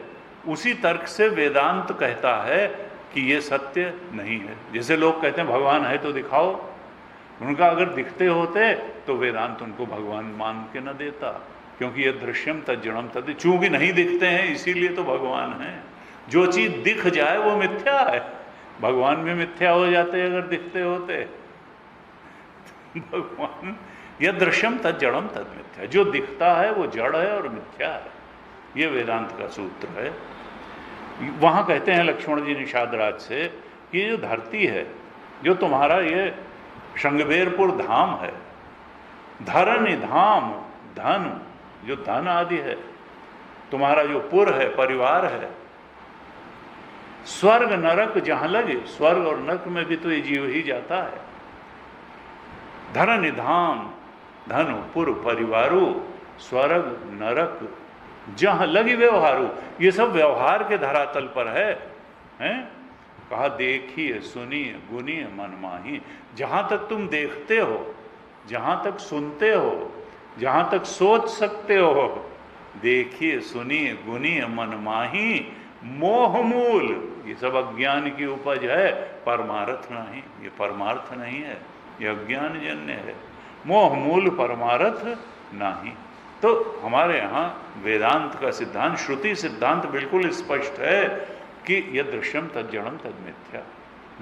उसी तर्क से वेदांत कहता है कि ये सत्य नहीं है। जैसे लोग कहते हैं भगवान है तो दिखाओ, उनका अगर दिखते होते तो वेदांत उनको भगवान मान के न देता, क्योंकि ये दृश्यम तज्जड़म तद, चूंकि नहीं दिखते हैं इसीलिए तो भगवान है। जो चीज दिख जाए वो मिथ्या है, भगवान भी मिथ्या हो जाते अगर दिखते होते। भगवान यह दृश्यम तज्जड़म तद मिथ्या, जो दिखता है वो जड़ है और मिथ्या है। ये वेदांत का सूत्र है। वहाँ कहते हैं लक्ष्मण जी निषाद राज से कि ये जो धरती है, जो तुम्हारा ये शृंगबेरपुर धाम है, धरनि धाम धन, जो धन आदि है, तुम्हारा जो पुर है, परिवार है, स्वर्ग नरक जहां लगे, स्वर्ग और नरक में भी तो ये जीव ही जाता है। धरनि धाम धनु पुर परिवारु स्वर्ग नरक जहां लगी व्यवहारु, ये सब व्यवहार के धरातल पर है, हैं? कहा देखिए सुनिए गुनिए मन माही। जहाँ तक तुम देखते हो, जहाँ तक सुनते हो, जहाँ तक सोच सकते हो, देखिए सुनिए गुनिए मन माही। मोह मूल, ये सब अज्ञान की उपज है, परमार्थ नहीं। ये परमार्थ नहीं है, ये अज्ञान जन्य है। मोह मूल परमार्थ नहीं। तो हमारे यहाँ वेदांत का सिद्धांत, श्रुति सिद्धांत बिल्कुल स्पष्ट है कि यद दृश्यम तद जड़म तद मिथ्या।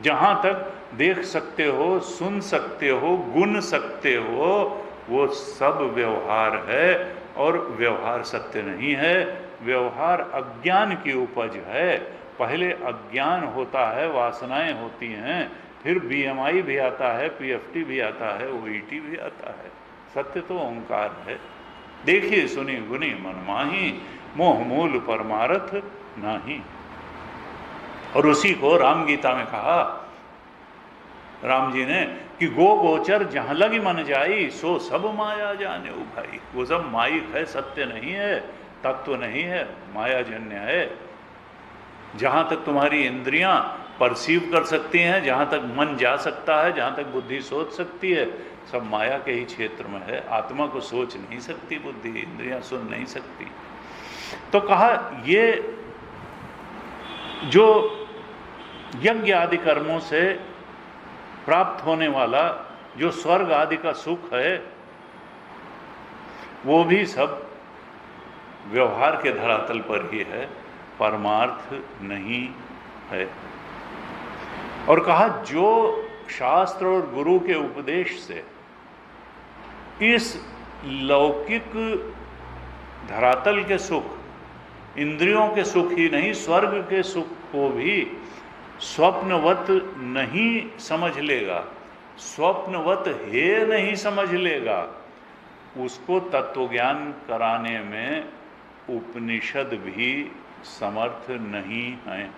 जहाँ तक देख सकते हो, सुन सकते हो, गुन सकते हो, वो सब व्यवहार है, और व्यवहार सत्य नहीं है। व्यवहार अज्ञान की उपज है। पहले अज्ञान होता है, वासनाएं होती हैं, फिर बीएमआई भी आता है, पीएफटी भी आता है, ओईटी भी आता है। सत्य तो ओंकार है। देखिए सुनी गुनी मन माही, मोह मूल परमार्थ नाही। और उसी को राम गीता में कहा राम जी ने कि गो गोचर जहाँ लगी मन जाई, सो सब माया जाने ओ भाई। वो सब माइक है, सत्य नहीं है, तत्व नहीं है, मायाजन्य है। जहाँ तक तुम्हारी इंद्रियां परसीव कर सकती हैं, जहाँ तक मन जा सकता है, जहाँ तक बुद्धि सोच सकती है, सब माया के ही क्षेत्र में है। आत्मा को सोच नहीं सकती बुद्धि, इंद्रियां सुन नहीं सकती। तो कहा ये जो यज्ञ आदि कर्मों से प्राप्त होने वाला जो स्वर्ग आदि का सुख है, वो भी सब व्यवहार के धरातल पर ही है, परमार्थ नहीं है। और कहा जो शास्त्र और गुरु के उपदेश से इस लौकिक धरातल के सुख, इंद्रियों के सुख ही नहीं, स्वर्ग के सुख को भी स्वप्नवत नहीं समझ लेगा, स्वप्नवत है नहीं समझ लेगा, उसको तत्वज्ञान कराने में उपनिषद भी समर्थ नहीं है।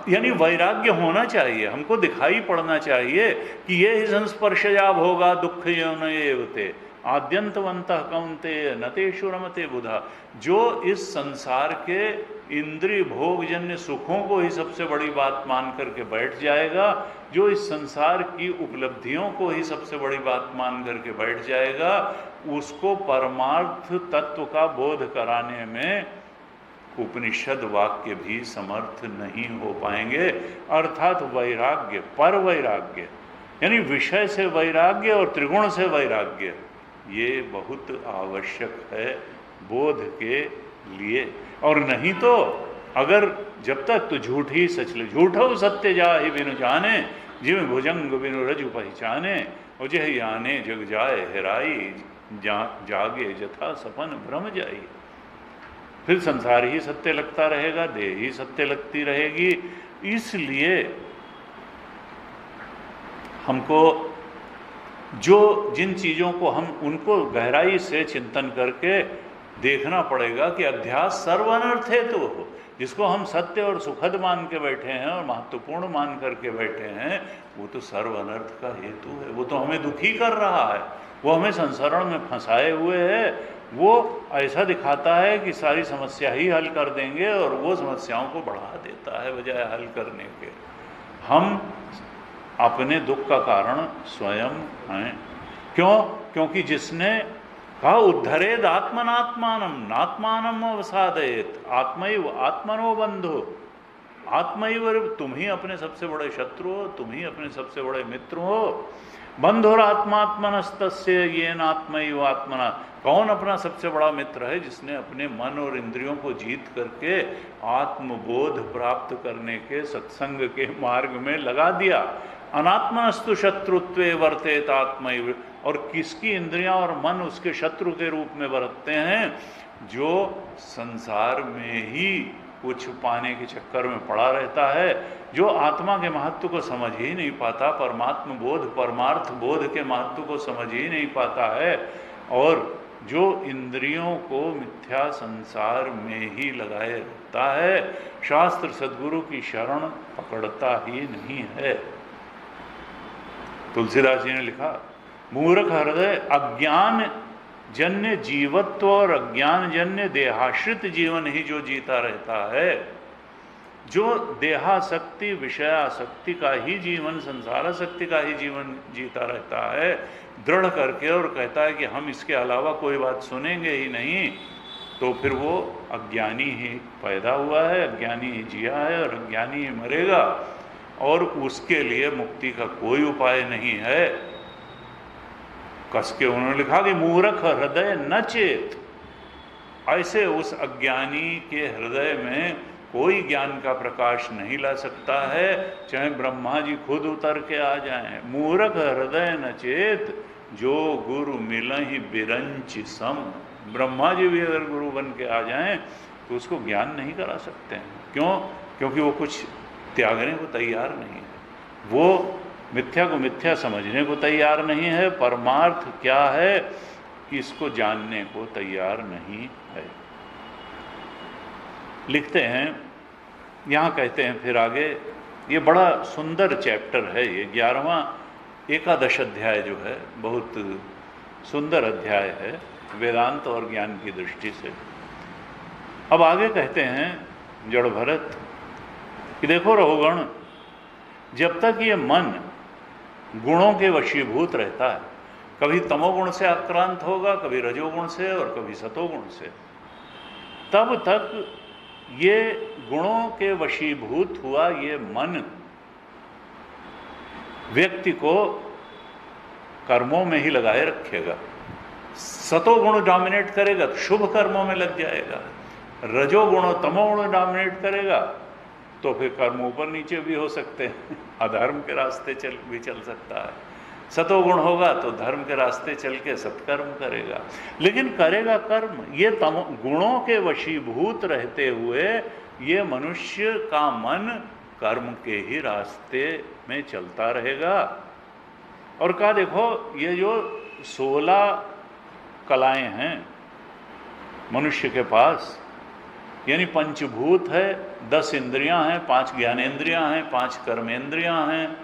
यानी वैराग्य होना चाहिए, हमको दिखाई पड़ना चाहिए कि ये ही संस्पर्शया भोगा दुख यौनयेवते आद्यंतवंतः कौन्तेय न तेषु रमते बुधा। जो इस संसार के इंद्रिय भोगजन्य सुखों को ही सबसे बड़ी बात मान करके बैठ जाएगा, जो इस संसार की उपलब्धियों को ही सबसे बड़ी बात मान करके बैठ जाएगा, उसको परमार्थ तत्व का बोध कराने में उपनिषद वाक्य भी समर्थ नहीं हो पाएंगे। अर्थात वैराग्य, पर वैराग्य यानी विषय से वैराग्य और त्रिगुण से वैराग्य, ये बहुत आवश्यक है बोध के लिए। और नहीं तो अगर जब तक तो झूठ ही सच ले, झूठो सत्य जाहि बिनु जाने, जिव भुजंग बिनु रजु पहचाने, और जह आने जग जाए हेराई, जागे जथा सपन भ्रम जाई। फिर संसार ही सत्य लगता रहेगा, देह ही सत्य लगती रहेगी। इसलिए हमको जो जिन चीज़ों को हम उनको गहराई से चिंतन करके देखना पड़ेगा कि अध्यास सर्व अनर्थ हेतु हो। जिसको हम सत्य और सुखद मान के बैठे हैं और महत्वपूर्ण मान करके बैठे हैं, वो तो सर्व अनर्थ का हेतु है। वो तो हमें दुखी कर रहा है, वो हमें संसारण में फंसाए हुए है। वो ऐसा दिखाता है कि सारी समस्या ही हल कर देंगे और वो समस्याओं को बढ़ा देता है बजाय हल करने के। हम अपने दुख का कारण स्वयं हैं। क्यों? क्योंकि जिसने कहा उद्धरेद आत्मनात्मानम नात्मानम अवसादयेत आत्मैव आत्मनो बंधु। आत्मैव, तुम ही अपने सबसे बड़े शत्रु हो, तुम ही अपने सबसे बड़े मित्र हो। बंधुर आत्मात्मनस्तस्य येन आत्मैव आत्मना। कौन अपना सबसे बड़ा मित्र है? जिसने अपने मन और इंद्रियों को जीत करके आत्मबोध प्राप्त करने के सत्संग के मार्ग में लगा दिया। अनात्मनस्तु शत्रुत्वे वर्तेत आत्मैव। और किसकी इंद्रियां और मन उसके शत्रु के रूप में बरतते हैं? जो संसार में ही कुछ पाने के चक्कर में पड़ा रहता है, जो आत्मा के महत्व को समझ ही नहीं पाता, परमात्म बोध परमार्थ बोध के महत्व को समझ ही नहीं पाता है, और जो इंद्रियों को मिथ्या संसार में ही लगाए रहता है, शास्त्र सद्गुरु की शरण पकड़ता ही नहीं है। तुलसीदास जी ने लिखा, मूर्ख हृदय अज्ञान जन्य जीवत्व और अज्ञान जन्य देहाश्रित जीवन ही जो जीता रहता है, जो देहासक्ति, विषयासक्ति का ही जीवन, संसारासक्ति का ही जीवन जीता रहता है दृढ़ करके, और कहता है कि हम इसके अलावा कोई बात सुनेंगे ही नहीं, तो फिर वो अज्ञानी ही पैदा हुआ है, अज्ञानी ही जिया है और अज्ञानी ही मरेगा, और उसके लिए मुक्ति का कोई उपाय नहीं है। कस के उन्होंने लिखा कि मूर्ख हृदय न चेत, ऐसे उस अज्ञानी के हृदय में कोई ज्ञान का प्रकाश नहीं ला सकता है, चाहे ब्रह्मा जी खुद उतर के आ जाएं। मूर्ख हृदय न चेत, जो गुरु मिलहि बिरंच सम। ब्रह्मा जी भी अगर गुरु बन के आ जाएं तो उसको ज्ञान नहीं करा सकते हैं। क्यों? क्योंकि वो कुछ त्यागने को तैयार नहीं है, वो मिथ्या को मिथ्या समझने को तैयार नहीं है, परमार्थ क्या है इसको जानने को तैयार नहीं है। लिखते हैं, यहाँ कहते हैं फिर आगे, ये बड़ा सुंदर चैप्टर है ये 11वां एकादश अध्याय जो है, बहुत सुंदर अध्याय है वेदांत और ज्ञान की दृष्टि से। अब आगे कहते हैं जड़ भरत कि देखो रघुगण, जब तक ये मन गुणों के वशीभूत रहता है, कभी तमोगुण से आक्रांत होगा, कभी रजोगुण से और कभी सतोगुण से, तब तक ये गुणों के वशीभूत हुआ ये मन व्यक्ति को कर्मों में ही लगाए रखेगा। सतोगुण डोमिनेट करेगा तो शुभ कर्मों में लग जाएगा, रजोगुण और तमोगुण डोमिनेट करेगा तो फिर कर्म ऊपर नीचे भी हो सकते हैं, अधर्म के रास्ते चल सकता है। सतोगुण होगा तो धर्म के रास्ते चल के सत्कर्म करेगा, लेकिन करेगा कर्म। ये गुणों के वशीभूत रहते हुए ये मनुष्य का मन कर्म के ही रास्ते में चलता रहेगा। और कहा देखो, ये जो 16 कलाएं हैं मनुष्य के पास, यानी पंचभूत है, 10 इंद्रियां हैं, 5 ज्ञानेंद्रियां हैं, 5 कर्मेंद्रियां हैं,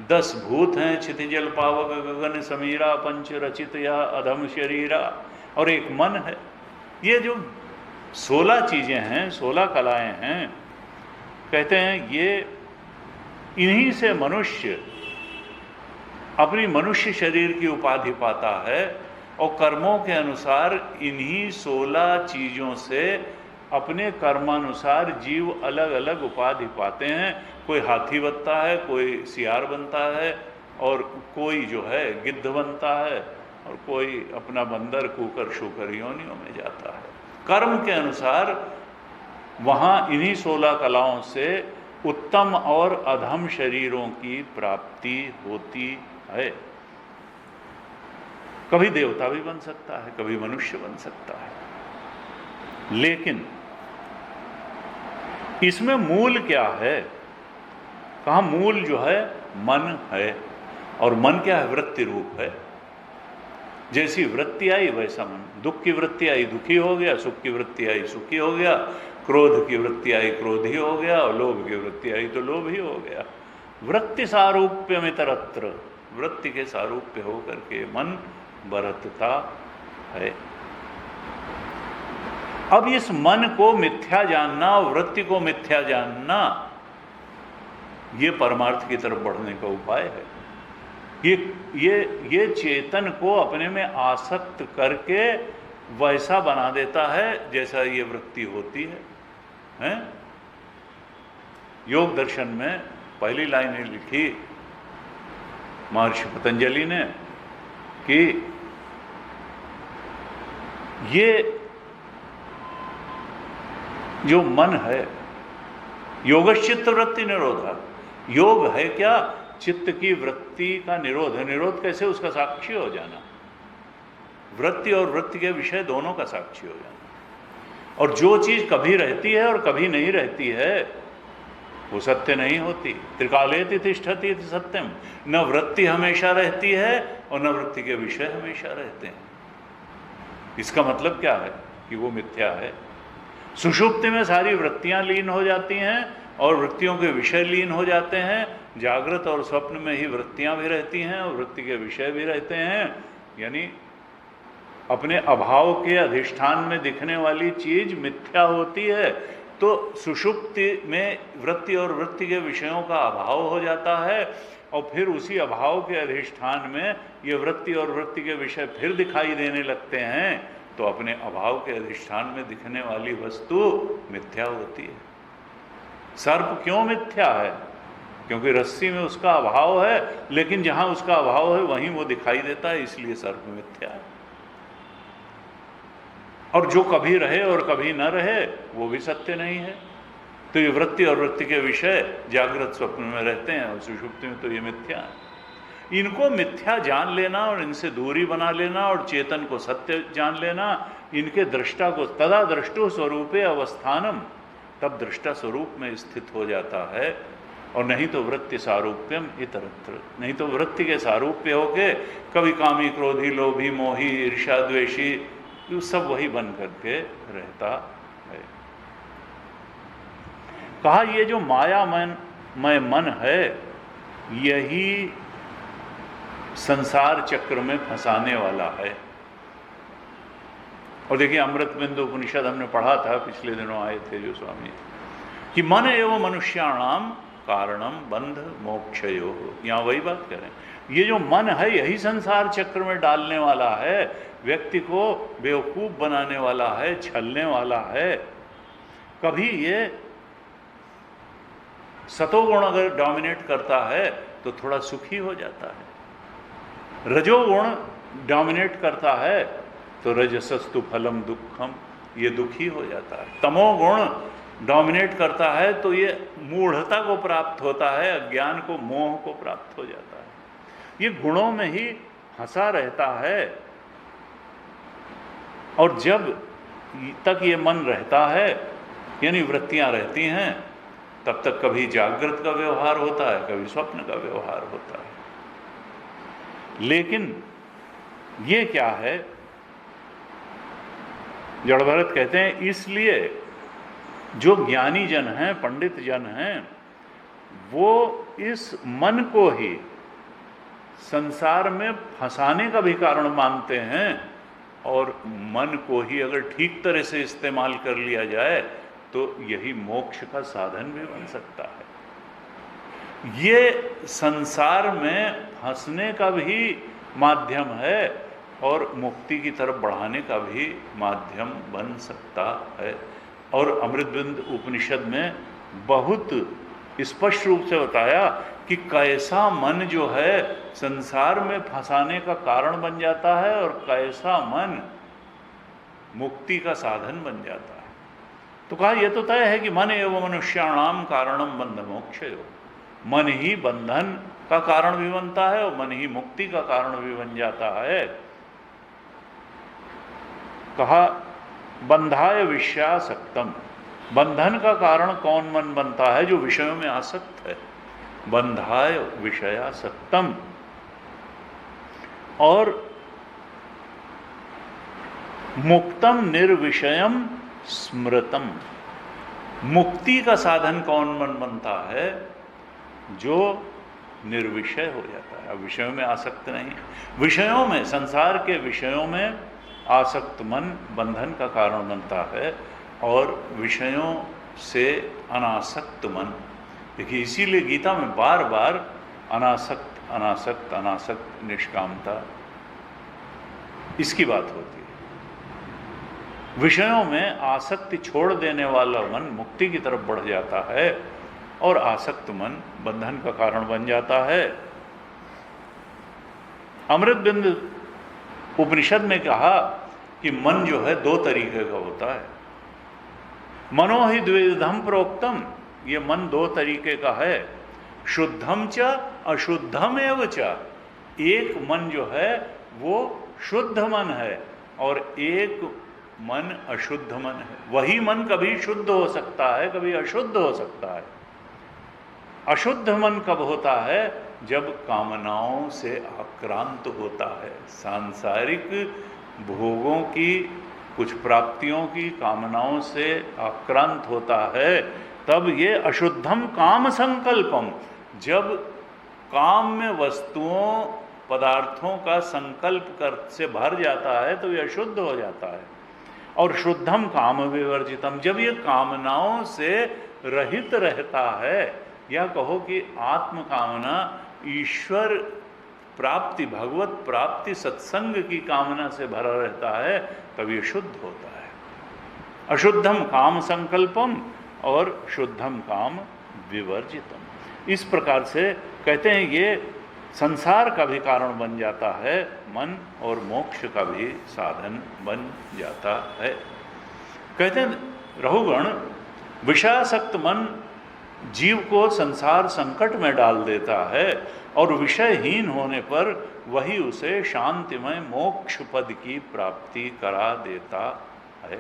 10 भूत हैं, क्षितिजल पावक गगन समीरा, पंच रचित या अधम शरीरा, और एक मन है। ये जो 16 चीजें हैं, 16 कलाएं हैं, कहते हैं ये इन्हीं से मनुष्य अपनी मनुष्य शरीर की उपाधि पाता है, और कर्मों के अनुसार इन्हीं 16 चीजों से अपने कर्मानुसार जीव अलग अलग उपाधि पाते हैं। कोई हाथी बनता है, कोई सियार बनता है, और कोई जो है गिद्ध बनता है, और कोई अपना बंदर कुकर शुकर योनियों में जाता है। कर्म के अनुसार वहाँ इन्हीं 16 कलाओं से उत्तम और अधम शरीरों की प्राप्ति होती है। कभी देवता भी बन सकता है, कभी मनुष्य बन सकता है, लेकिन इसमें मूल क्या है? कहा मूल जो है मन है, और मन क्या है? वृत्ति रूप है। जैसी वृत्ति आई वैसा मन। दुख की वृत्ति आई दुखी हो गया, सुख की वृत्ति आई सुखी हो गया, क्रोध की वृत्ति आई क्रोधी हो गया, और लोभ की वृत्ति आई तो लोभी हो गया। वृत्ति सारूप्य में तरत्र, वृत्ति के सारूप्य होकर के मन बरतता है। अब इस मन को मिथ्या जानना और वृत्ति को मिथ्या जानना, ये परमार्थ की तरफ बढ़ने का उपाय है। ये चेतन को अपने में आसक्त करके वैसा बना देता है जैसा ये वृत्ति होती है, हैं? योग दर्शन में पहली लाइन लिखी महर्षि पतंजलि ने कि ये जो मन है, योगश्चित्त वृत्ति निरोधा, योग है क्या? चित्त की वृत्ति का निरोध है। निरोध कैसे? उसका साक्षी हो जाना, वृत्ति और वृत्ति के विषय दोनों का साक्षी हो जाना। और जो चीज कभी रहती है और कभी नहीं रहती है वो सत्य नहीं होती। त्रिकालेति तिष्ठति सत्यम, न वृत्ति हमेशा रहती है और न वृत्ति के विषय हमेशा रहते हैं। इसका मतलब क्या है? कि वो मिथ्या है। सुषुप्ति में सारी वृत्तियां लीन हो जाती हैं और वृत्तियों के विषय लीन हो जाते हैं। जागृत और स्वप्न में ही वृत्तियां भी रहती हैं और वृत्ति के विषय भी रहते हैं। यानी अपने अभाव के अधिष्ठान में दिखने वाली चीज मिथ्या होती है, तो सुषुप्ति में वृत्ति और वृत्ति के विषयों का अभाव हो जाता है, और फिर उसी अभाव के अधिष्ठान में ये वृत्ति और वृत्ति के विषय फिर दिखाई देने लगते हैं, तो अपने अभाव के अधिष्ठान में दिखने वाली वस्तु मिथ्या होती है। सर्प क्यों मिथ्या है? क्योंकि रस्सी में उसका अभाव है, लेकिन जहां उसका अभाव है वहीं वो दिखाई देता है, इसलिए सर्प मिथ्या है। और जो कभी रहे और कभी न रहे वो भी सत्य नहीं है। तो ये वृत्ति और वृत्ति के विषय जागृत स्वप्न में रहते हैं और सुषुप्ति में तो ये मिथ्या है। इनको मिथ्या जान लेना और इनसे दूरी बना लेना और चेतन को सत्य जान लेना, इनके दृष्टा को तदा दृष्टो स्वरूपे अवस्थानम, तब दृष्टा स्वरूप में स्थित हो जाता है। और नहीं तो वृत्ति सारूप्यम इतरत्र, नहीं तो वृत्ति के सारूप्य होके कभी कामी क्रोधी लोभी मोही ईर्ष्या द्वेषी सब वही बन करके रहता है। कहा ये जो मायामय मन है यही संसार चक्र में फंसाने वाला है। और देखिए अमृत बिंदु उपनिषद हमने पढ़ा था, पिछले दिनों आए थे जो स्वामी, कि मन एवं मनुष्याणाम कारणम बंध मोक्षयो। यहाँ वही बात करें, ये जो मन है यही संसार चक्र में डालने वाला है, व्यक्ति को बेवकूफ बनाने वाला है, छलने वाला है। कभी ये सतोगुण अगर डोमिनेट करता है तो थोड़ा सुखी हो जाता है, रजोगुण डोमिनेट करता है तो रजसस्तु फलम दुखम, ये दुखी हो जाता है। तमोगुण डोमिनेट करता है तो ये मूढ़ता को प्राप्त होता है, अज्ञान को मोह को प्राप्त हो जाता है। ये गुणों में ही फंसा रहता है। और जब तक ये मन रहता है यानी वृत्तियां रहती हैं, तब तक कभी जागृत का व्यवहार होता है, कभी स्वप्न का व्यवहार होता है। लेकिन ये क्या है, जड़ भरत कहते हैं इसलिए जो ज्ञानी जन हैं, पंडित जन हैं, वो इस मन को ही संसार में फंसाने का भी कारण मानते हैं, और मन को ही अगर ठीक तरह से इस्तेमाल कर लिया जाए तो यही मोक्ष का साधन भी बन सकता है। ये संसार में फंसने का भी माध्यम है और मुक्ति की तरफ बढ़ाने का भी माध्यम बन सकता है। और अमृतबिंद उपनिषद में बहुत स्पष्ट रूप से बताया कि कैसा मन जो है संसार में फंसाने का कारण बन जाता है और कैसा मन मुक्ति का साधन बन जाता है। तो कहा यह तो तय है कि मन एवं मनुष्याणाम कारणम बंध मोक्षयो, मन ही बंधन का कारण भी बनता है और मन ही मुक्ति का कारण भी बन जाता है। कहा बंधाय विषयासक्तम, बंधन का कारण कौन मन बनता है? जो विषयों में आसक्त है। बंधाय विषयासक्तम, और मुक्तम निर्विषयम स्मृतम, मुक्ति का साधन कौन मन बनता है? जो निर्विषय हो जाता है, अब विषयों में आसक्त नहीं। विषयों में, संसार के विषयों में आसक्त मन बंधन का कारण बनता है, और विषयों से अनासक्त मन। देखिए इसीलिए गीता में बार बार अनासक्त अनासक्त अनासक्त निष्कामता इसकी बात होती है। विषयों में आसक्ति छोड़ देने वाला मन मुक्ति की तरफ बढ़ जाता है, और आसक्त मन बंधन का कारण बन जाता है। अमृतबिंद उपनिषद में कहा कि मन जो है दो तरीके का होता है। मनो ही द्विविधम प्रोक्तम, ये मन दो तरीके का है। शुद्धम च अशुद्धम एव च, एक मन जो है वो शुद्ध मन है और एक मन अशुद्ध मन है। वही मन कभी शुद्ध हो सकता है, कभी अशुद्ध हो सकता है। अशुद्ध मन कब होता है? जब कामनाओं से आक्रांत होता है, सांसारिक भोगों की, कुछ प्राप्तियों की कामनाओं से आक्रांत होता है, तब ये अशुद्धम काम संकल्पम, जब काम में वस्तुओं पदार्थों का संकल्प कर से भर जाता है तो ये अशुद्ध हो जाता है। और शुद्धम काम विवर्जितम, जब ये कामनाओं से रहित रहता है, या कहो कि आत्म कामना ईश्वर प्राप्ति, भगवत प्राप्ति, सत्संग की कामना से भरा रहता है, तब ये शुद्ध होता है। अशुद्धम काम संकल्पम और शुद्धम काम विवर्जितम। इस प्रकार से कहते हैं ये संसार का भी कारण बन जाता है मन, और मोक्ष का भी साधन बन जाता है। कहते हैं रहुगण, विषयासक्त मन जीव को संसार संकट में डाल देता है, और विषयहीन होने पर वही उसे शांतिमय मोक्ष पद की प्राप्ति करा देता है।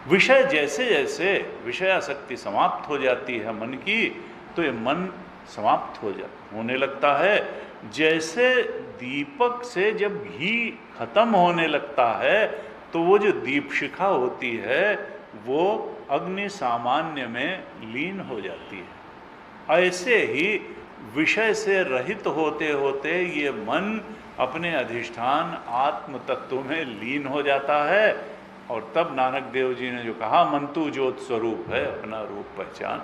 विषय जैसे जैसे विषयासक्ति समाप्त हो जाती है मन की, तो ये मन समाप्त होने लगता है। जैसे दीपक से जब घी खत्म होने लगता है, तो वो जो दीपशिखा होती है वो अग्नि सामान्य में लीन हो जाती है। ऐसे ही विषय से रहित होते होते ये मन अपने अधिष्ठान आत्म तत्व में लीन हो जाता है। और तब नानक देव जी ने जो कहा, मन तू ज्योत स्वरूप है, अपना रूप पहचान।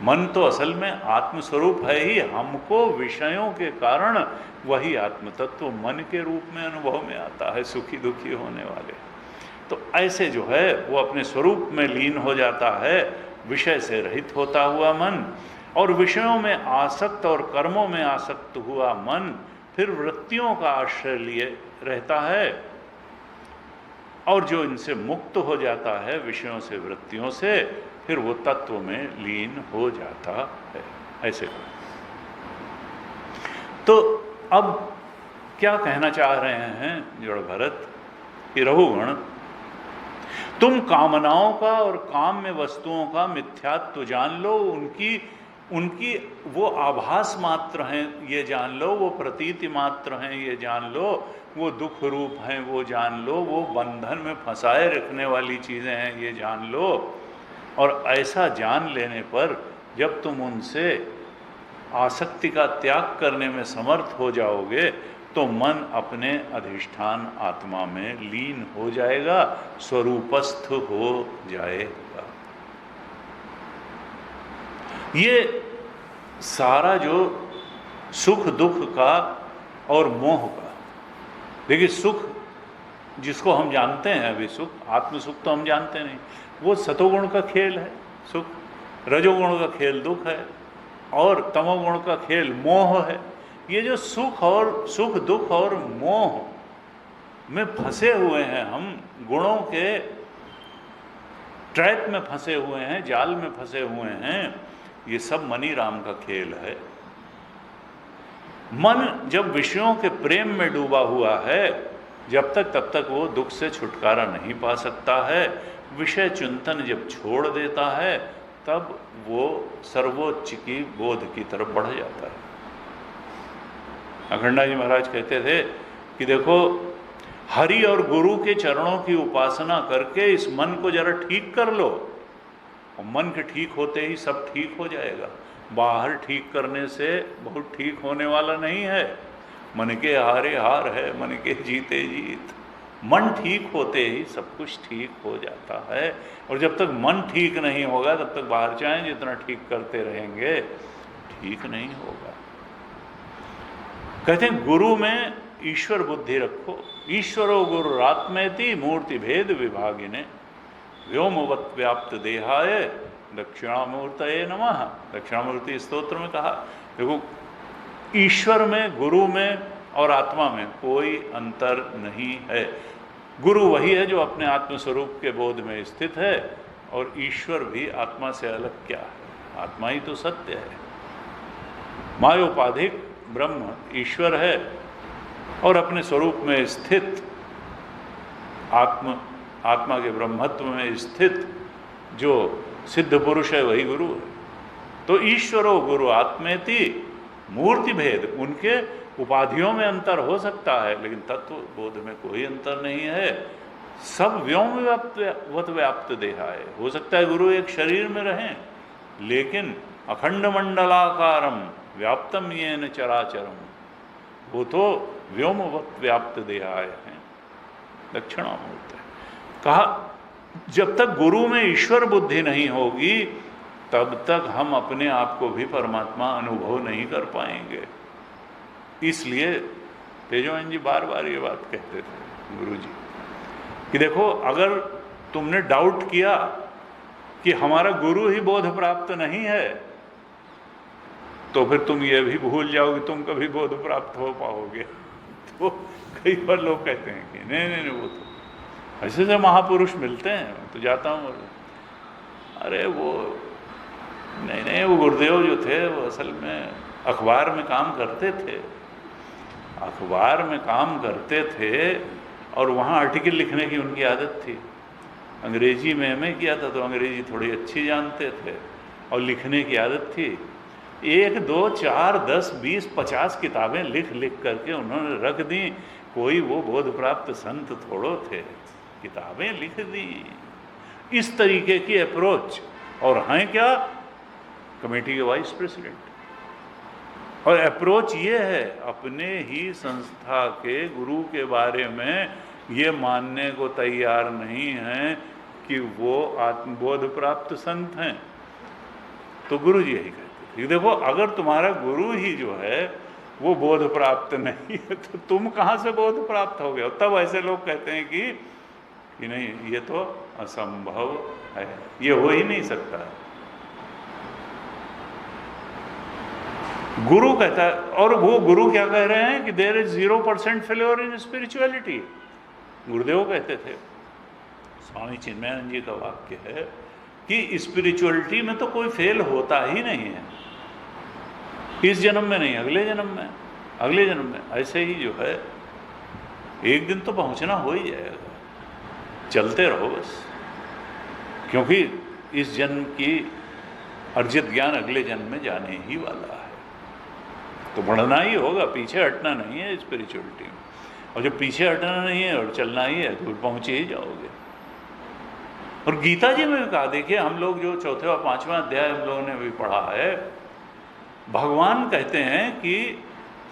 मन तो असल में आत्मस्वरूप है ही, हमको विषयों के कारण वही आत्म तत्व मन के रूप में अनुभव में आता है, सुखी दुखी होने वाले। तो ऐसे जो है वो अपने स्वरूप में लीन हो जाता है, विषय से रहित होता हुआ मन। और विषयों में आसक्त और कर्मों में आसक्त हुआ मन फिर वृत्तियों का आश्रय लिए रहता है, और जो इनसे मुक्त हो जाता है विषयों से, वृत्तियों से, फिर वो तत्व में लीन हो जाता है। ऐसे तो अब क्या कहना चाह रहे हैं जड़ भरत कि रहुगण, तुम कामनाओं का और काम में वस्तुओं का मिथ्यात्व जान लो, उनकी वो आभास मात्र हैं ये जान लो, वो प्रतीति मात्र हैं ये जान लो, वो दुख रूप हैं वो जान लो, वो बंधन में फंसाए रखने वाली चीज़ें हैं ये जान लो। और ऐसा जान लेने पर जब तुम उनसे आसक्ति का त्याग करने में समर्थ हो जाओगे, तो मन अपने अधिष्ठान आत्मा में लीन हो जाएगा, स्वरूपस्थ हो जाएगा। ये सारा जो सुख दुख का और मोह का, देखिए सुख जिसको हम जानते हैं अभी, सुख आत्म सुख तो हम जानते नहीं, वो सतोगुण का खेल है सुख, रजोगुण का खेल दुख है, और तमोगुण का खेल मोह है। ये जो सुख दुख और मोह में फंसे हुए हैं हम, गुणों के ट्रैप में फंसे हुए हैं, जाल में फंसे हुए हैं, ये सब मनी राम का खेल है। मन जब विषयों के प्रेम में डूबा हुआ है, जब तक तब तक वो दुख से छुटकारा नहीं पा सकता है। विषय चिंतन जब छोड़ देता है, तब वो सर्वोच्च की बोध की तरफ बढ़ जाता है। अखंडा जी महाराज कहते थे कि देखो, हरि और गुरु के चरणों की उपासना करके इस मन को जरा ठीक कर लो, और मन के ठीक होते ही सब ठीक हो जाएगा। बाहर ठीक करने से बहुत ठीक होने वाला नहीं है। मन के हारे हार है, मन के जीते जीत। मन ठीक होते ही सब कुछ ठीक हो जाता है। और जब तक मन ठीक नहीं होगा, तब तक बाहर चाहे जितना ठीक करते रहेंगे, ठीक नहीं होगा। कहते हैं गुरु में ईश्वर बुद्धि रखो, ईश्वरो गुरुरात्मेति मूर्ति भेद विभागिने, व्योमवत् व्याप्त देहाय दक्षिणामूर्तये नमः। दक्षिणामूर्ति स्तोत्र में कहा, देखो ईश्वर में, गुरु में और आत्मा में कोई अंतर नहीं है। गुरु वही है जो अपने आत्मस्वरूप के बोध में स्थित है, और ईश्वर भी आत्मा से अलग क्या है, आत्मा ही तो सत्य है। मायोपाधिक ब्रह्म ईश्वर है, और अपने स्वरूप में स्थित आत्मा के ब्रह्मत्व में स्थित जो सिद्ध पुरुष है वही गुरु है। तो ईश्वरो गुरु आत्मेति मूर्ति भेद, उनके उपाधियों में अंतर हो सकता है, लेकिन तत्व बोध में कोई अंतर नहीं है। सब व्योम व्याप्त व्याप्त देहाय। हो सकता है गुरु एक शरीर में रहें, लेकिन अखंड मंडलाकारम व्याप्तम येन चराचरम, वो तो व्योमवत् व्याप्त देहाय हैं, दक्षिणामूर्त है। कहा जब तक गुरु में ईश्वर बुद्धि नहीं होगी तब तक हम अपने आप को भी परमात्मा अनुभव नहीं कर पाएंगे। इसलिए तेजोवन जी बार बार ये बात कहते थे गुरु जी कि देखो, अगर तुमने डाउट किया कि हमारा गुरु ही बोध प्राप्त नहीं है तो फिर तुम ये भी भूल जाओगे तुम कभी बोध प्राप्त हो पाओगे। तो कई बार लोग कहते हैं कि नहीं नहीं नहीं, वो तो ऐसे से महापुरुष मिलते हैं तो जाता हूँ, अरे वो नहीं नहीं, वो गुरुदेव जो थे वो असल में अखबार में काम करते थे, अखबार में काम करते थे और वहाँ आर्टिकल लिखने की उनकी आदत थी। अंग्रेजी में एमए किया था तो अंग्रेजी थोड़ी अच्छी जानते थे और लिखने की आदत थी। 1, 2, 4, 10, 20, 50 किताबें लिख लिख करके उन्होंने रख दी। कोई वो बोध प्राप्त संत थोड़ो थे, किताबें लिख दी। इस तरीके की अप्रोच, और हैं क्या, कमेटी के वाइस प्रेसिडेंट। और अप्रोच ये है, अपने ही संस्था के गुरु के बारे में ये मानने को तैयार नहीं है कि वो आत्मबोध प्राप्त संत हैं। तो गुरु जी यही कहते थे, देखो अगर तुम्हारा गुरु ही जो है वो बोध प्राप्त नहीं है तो तुम कहाँ से बोध प्राप्त हो गए। तब ऐसे लोग कहते हैं कि नहीं, ये तो असंभव है, ये हो ही नहीं सकता है। गुरु कहता है, और वो गुरु क्या कह रहे हैं कि there is 0% failure in spirituality. Gurudev कहते थे, स्वामी चिन्मयानंद जी का वाक्य है कि स्पिरिचुअलिटी में तो कोई फेल होता ही नहीं है, इस जन्म में नहीं, अगले जन्म में, अगले जन्म में, ऐसे ही जो है एक दिन तो पहुंचना हो ही जाएगा। चलते रहो बस, क्योंकि इस जन्म की अर्जित ज्ञान अगले जन्म में जाने ही वाला है। तो बढ़ना ही होगा, पीछे हटना नहीं है स्पिरिचुअलिटी में। और जब पीछे हटना नहीं है और चलना ही है तो पहुंच ही जाओगे। और गीता जी में भी कहा, देखिए हम लोग जो 4 और 5वां अध्याय हम लोगों ने भी पढ़ा है, भगवान कहते हैं कि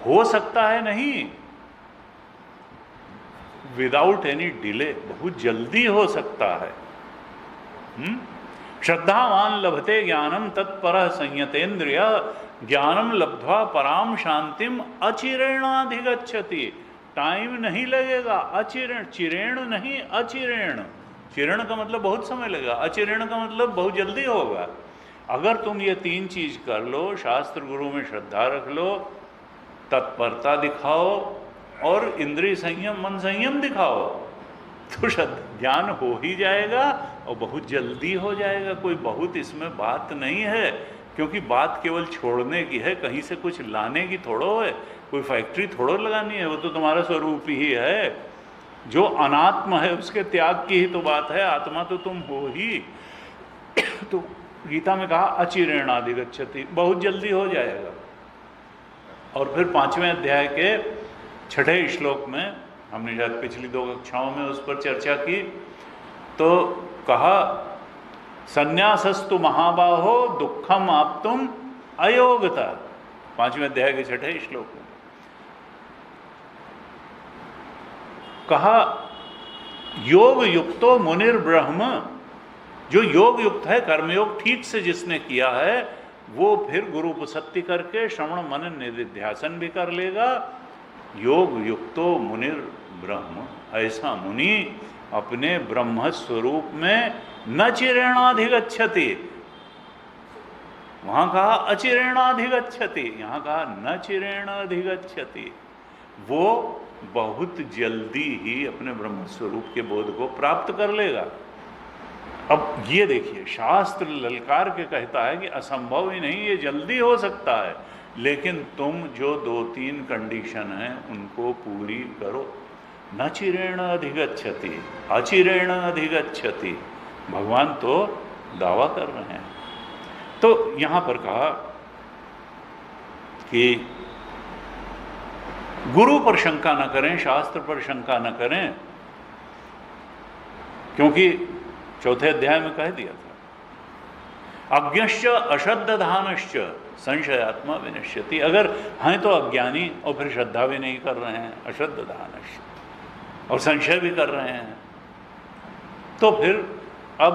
हो सकता है नहीं, विदाउट एनी डिले, बहुत जल्दी हो सकता है। श्रद्धावान लभते ज्ञानम तत्पर संयतेन्द्रिय ज्ञानम लब्ध्वा पराम शांतिम अचिरेणाधिगच्छति। टाइम नहीं लगेगा, अचिरेण, चिरेण नहीं, अचिरेण। चिरेण का मतलब बहुत समय लगेगा, अचिरेण का मतलब बहुत जल्दी होगा। अगर तुम ये 3 चीज कर लो, शास्त्र गुरु में श्रद्धा रख लो, तत्परता दिखाओ और इंद्रिय संयम, मन संयम दिखाओ, तो ज्ञान हो ही जाएगा और बहुत जल्दी हो जाएगा। कोई बहुत इसमें बात नहीं है, क्योंकि बात केवल छोड़ने की है, कहीं से कुछ लाने की थोड़ो है, कोई फैक्ट्री थोड़ो लगानी है। वो तो तुम्हारा स्वरूप ही है, जो अनात्म है उसके त्याग की ही तो बात है। आत्मा तो तुम हो ही। तो गीता में कहा अचिरेणाधिगच्छति, बहुत जल्दी हो जाएगा। और फिर 5वें अध्याय के 6ठे श्लोक में, हमने शायद पिछली 2 कक्षाओं में उस पर चर्चा की, तो कहा संन्यासस्तु महाबाहो दुखम आप्तुम अयोग्यता। 5वें अध्याय के 6ठे श्लोक में कहा योग युक्तो मुनिर ब्रह्म। जो योग युक्त है, कर्मयोग ठीक से जिसने किया है, वो फिर गुरु उपसत्ति करके श्रवण मनन निधिध्यासन भी कर लेगा। योग युक्तो मुनिर ब्रह्म, ऐसा मुनि अपने ब्रह्म स्वरूप में न चिरेणाधिगच्छति। वहां कहा अचिरेणाधिगच्छति, यहां कहा न चिरेणाधिगच्छति। वो बहुत जल्दी ही अपने ब्रह्म स्वरूप के बोध को प्राप्त कर लेगा। अब ये देखिए, शास्त्र ललकार के कहता है कि असंभव ही नहीं, ये जल्दी हो सकता है, लेकिन तुम जो 2-3 कंडीशन हैं उनको पूरी करो। न चिरेण अधिगच्छति, अचिरेण अधिगच्छति, भगवान तो दावा कर रहे हैं। तो यहां पर कहा कि गुरु पर शंका न करें, शास्त्र पर शंका न करें, क्योंकि 4थे अध्याय में कह दिया था अज्ञश्च अश्रद्धानश्च संशयात्मा विनश्यति। अगर हैं तो अज्ञानी और फिर श्रद्धा भी नहीं कर रहे हैं, अश्रद्धानश्च, और संशय भी कर रहे हैं, तो फिर अब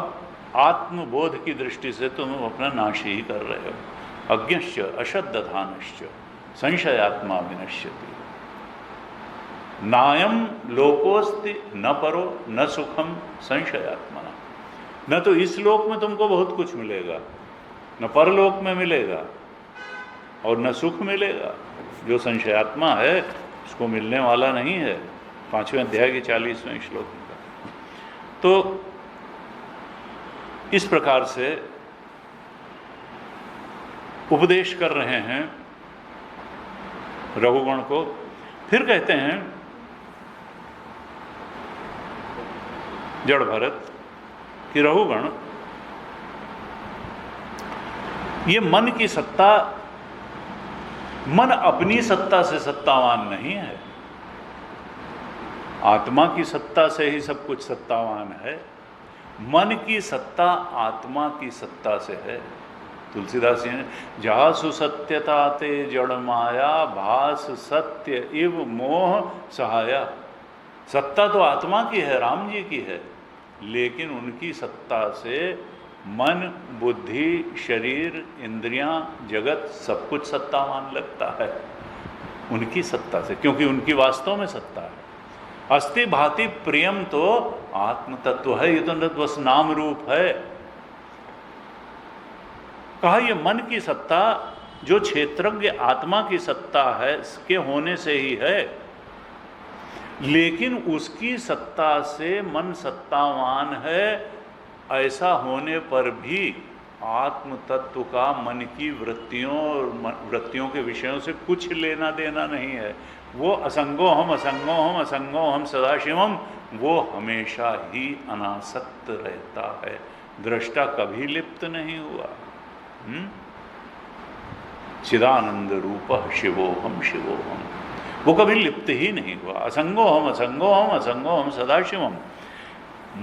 आत्मबोध की दृष्टि से तुम अपना नाश ही कर रहे हो। अज्ञश्च अश्रद्धानश्च संशयात्मा विनश्यति। नायम लोकोस्ति न परो न सुखम संशयात्मना। न तो इस लोक में तुमको बहुत कुछ मिलेगा, न परलोक में मिलेगा, और न सुख मिलेगा। जो संशयात्मा है उसको मिलने वाला नहीं है। 5वें अध्याय के 40वें श्लोक का। तो इस प्रकार से उपदेश कर रहे हैं रघुगण को। फिर कहते हैं जड़ भरत कि रघुगण, ये मन की सत्ता, मन अपनी सत्ता से सत्तावान नहीं है, आत्मा की सत्ता से ही सब कुछ सत्तावान है। मन की सत्ता आत्मा की सत्ता से है। तुलसीदास जी ने जासु सत्यता ते जड़ माया भास सत्य इव मोह सहाया। सत्ता तो आत्मा की है, राम जी की है, लेकिन उनकी सत्ता से मन, बुद्धि, शरीर, इंद्रियां, जगत सब कुछ सत्तावान लगता है उनकी सत्ता से, क्योंकि उनकी वास्तव में सत्ता है। अस्ति भाति प्रियम तो आत्म तत्व है, ये तो बस नाम रूप है। कहा ये मन की सत्ता जो क्षेत्रज्ञ आत्मा की सत्ता है इसके होने से ही है, लेकिन उसकी सत्ता से मन सत्तावान है, ऐसा होने पर भी आत्म तत्व का मन की वृत्तियों और वृत्तियों के विषयों से कुछ लेना देना नहीं है। वो असंगोहम असंगोहम असंगोहम सदाशिवम, वो हमेशा ही अनासक्त रहता है। दृष्टा कभी लिप्त नहीं हुआ। चिदानंद रूप शिवोहम शिवोहम, वो कभी लिप्त ही नहीं हुआ। असंगोहम असंगोहम असंगोहम सदाशिवम।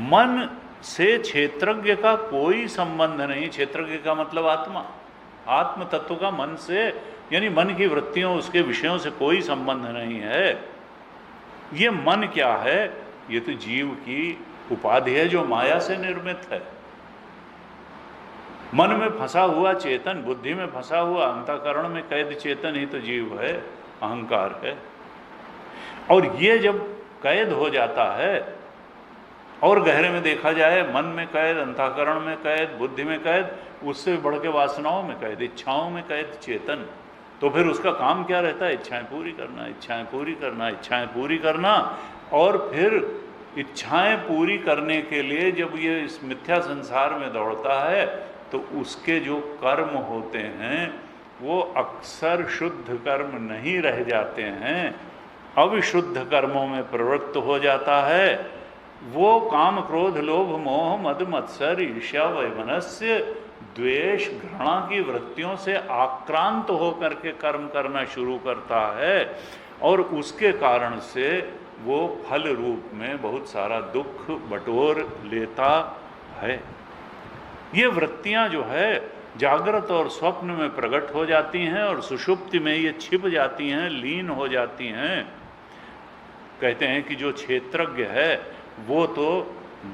मन से क्षेत्रज्ञ का कोई संबंध नहीं। क्षेत्रज्ञ का मतलब आत्मा, आत्म तत्व का मन से, यानी मन की वृत्तियों उसके विषयों से कोई संबंध नहीं है। ये मन क्या है? ये तो जीव की उपाधि है जो माया से निर्मित है। मन में फंसा हुआ चेतन, बुद्धि में फंसा हुआ अंतःकरण में कैद चेतन ही तो जीव है, अहंकार है। और ये जब कैद हो जाता है, और गहरे में देखा जाए मन में कैद, अंतःकरण में कैद, बुद्धि में कैद, उससे बढ़ के वासनाओं में कैद, इच्छाओं में कैद चेतन, तो फिर उसका काम क्या रहता है? इच्छाएं पूरी करना, इच्छाएं पूरी करना, इच्छाएं पूरी करना। और फिर इच्छाएं पूरी करने के लिए जब ये इस मिथ्या संसार में दौड़ता है तो उसके जो कर्म होते हैं वो अक्सर शुद्ध कर्म नहीं रह जाते हैं, अविशुद्ध कर्मों में प्रवृत्त हो जाता है। वो काम, क्रोध, लोभ, मोह, मद, मत्सर, ईर्ष्या, वैमनस्य, द्वेष, घृणा की वृत्तियों से आक्रांत होकर के कर्म करना शुरू करता है, और उसके कारण से वो फल रूप में बहुत सारा दुख बटोर लेता है। ये वृत्तियां जो है जागृत और स्वप्न में प्रकट हो जाती हैं और सुषुप्ति में ये छिप जाती हैं, लीन हो जाती हैं। कहते हैं कि जो क्षेत्रज्ञ है वो तो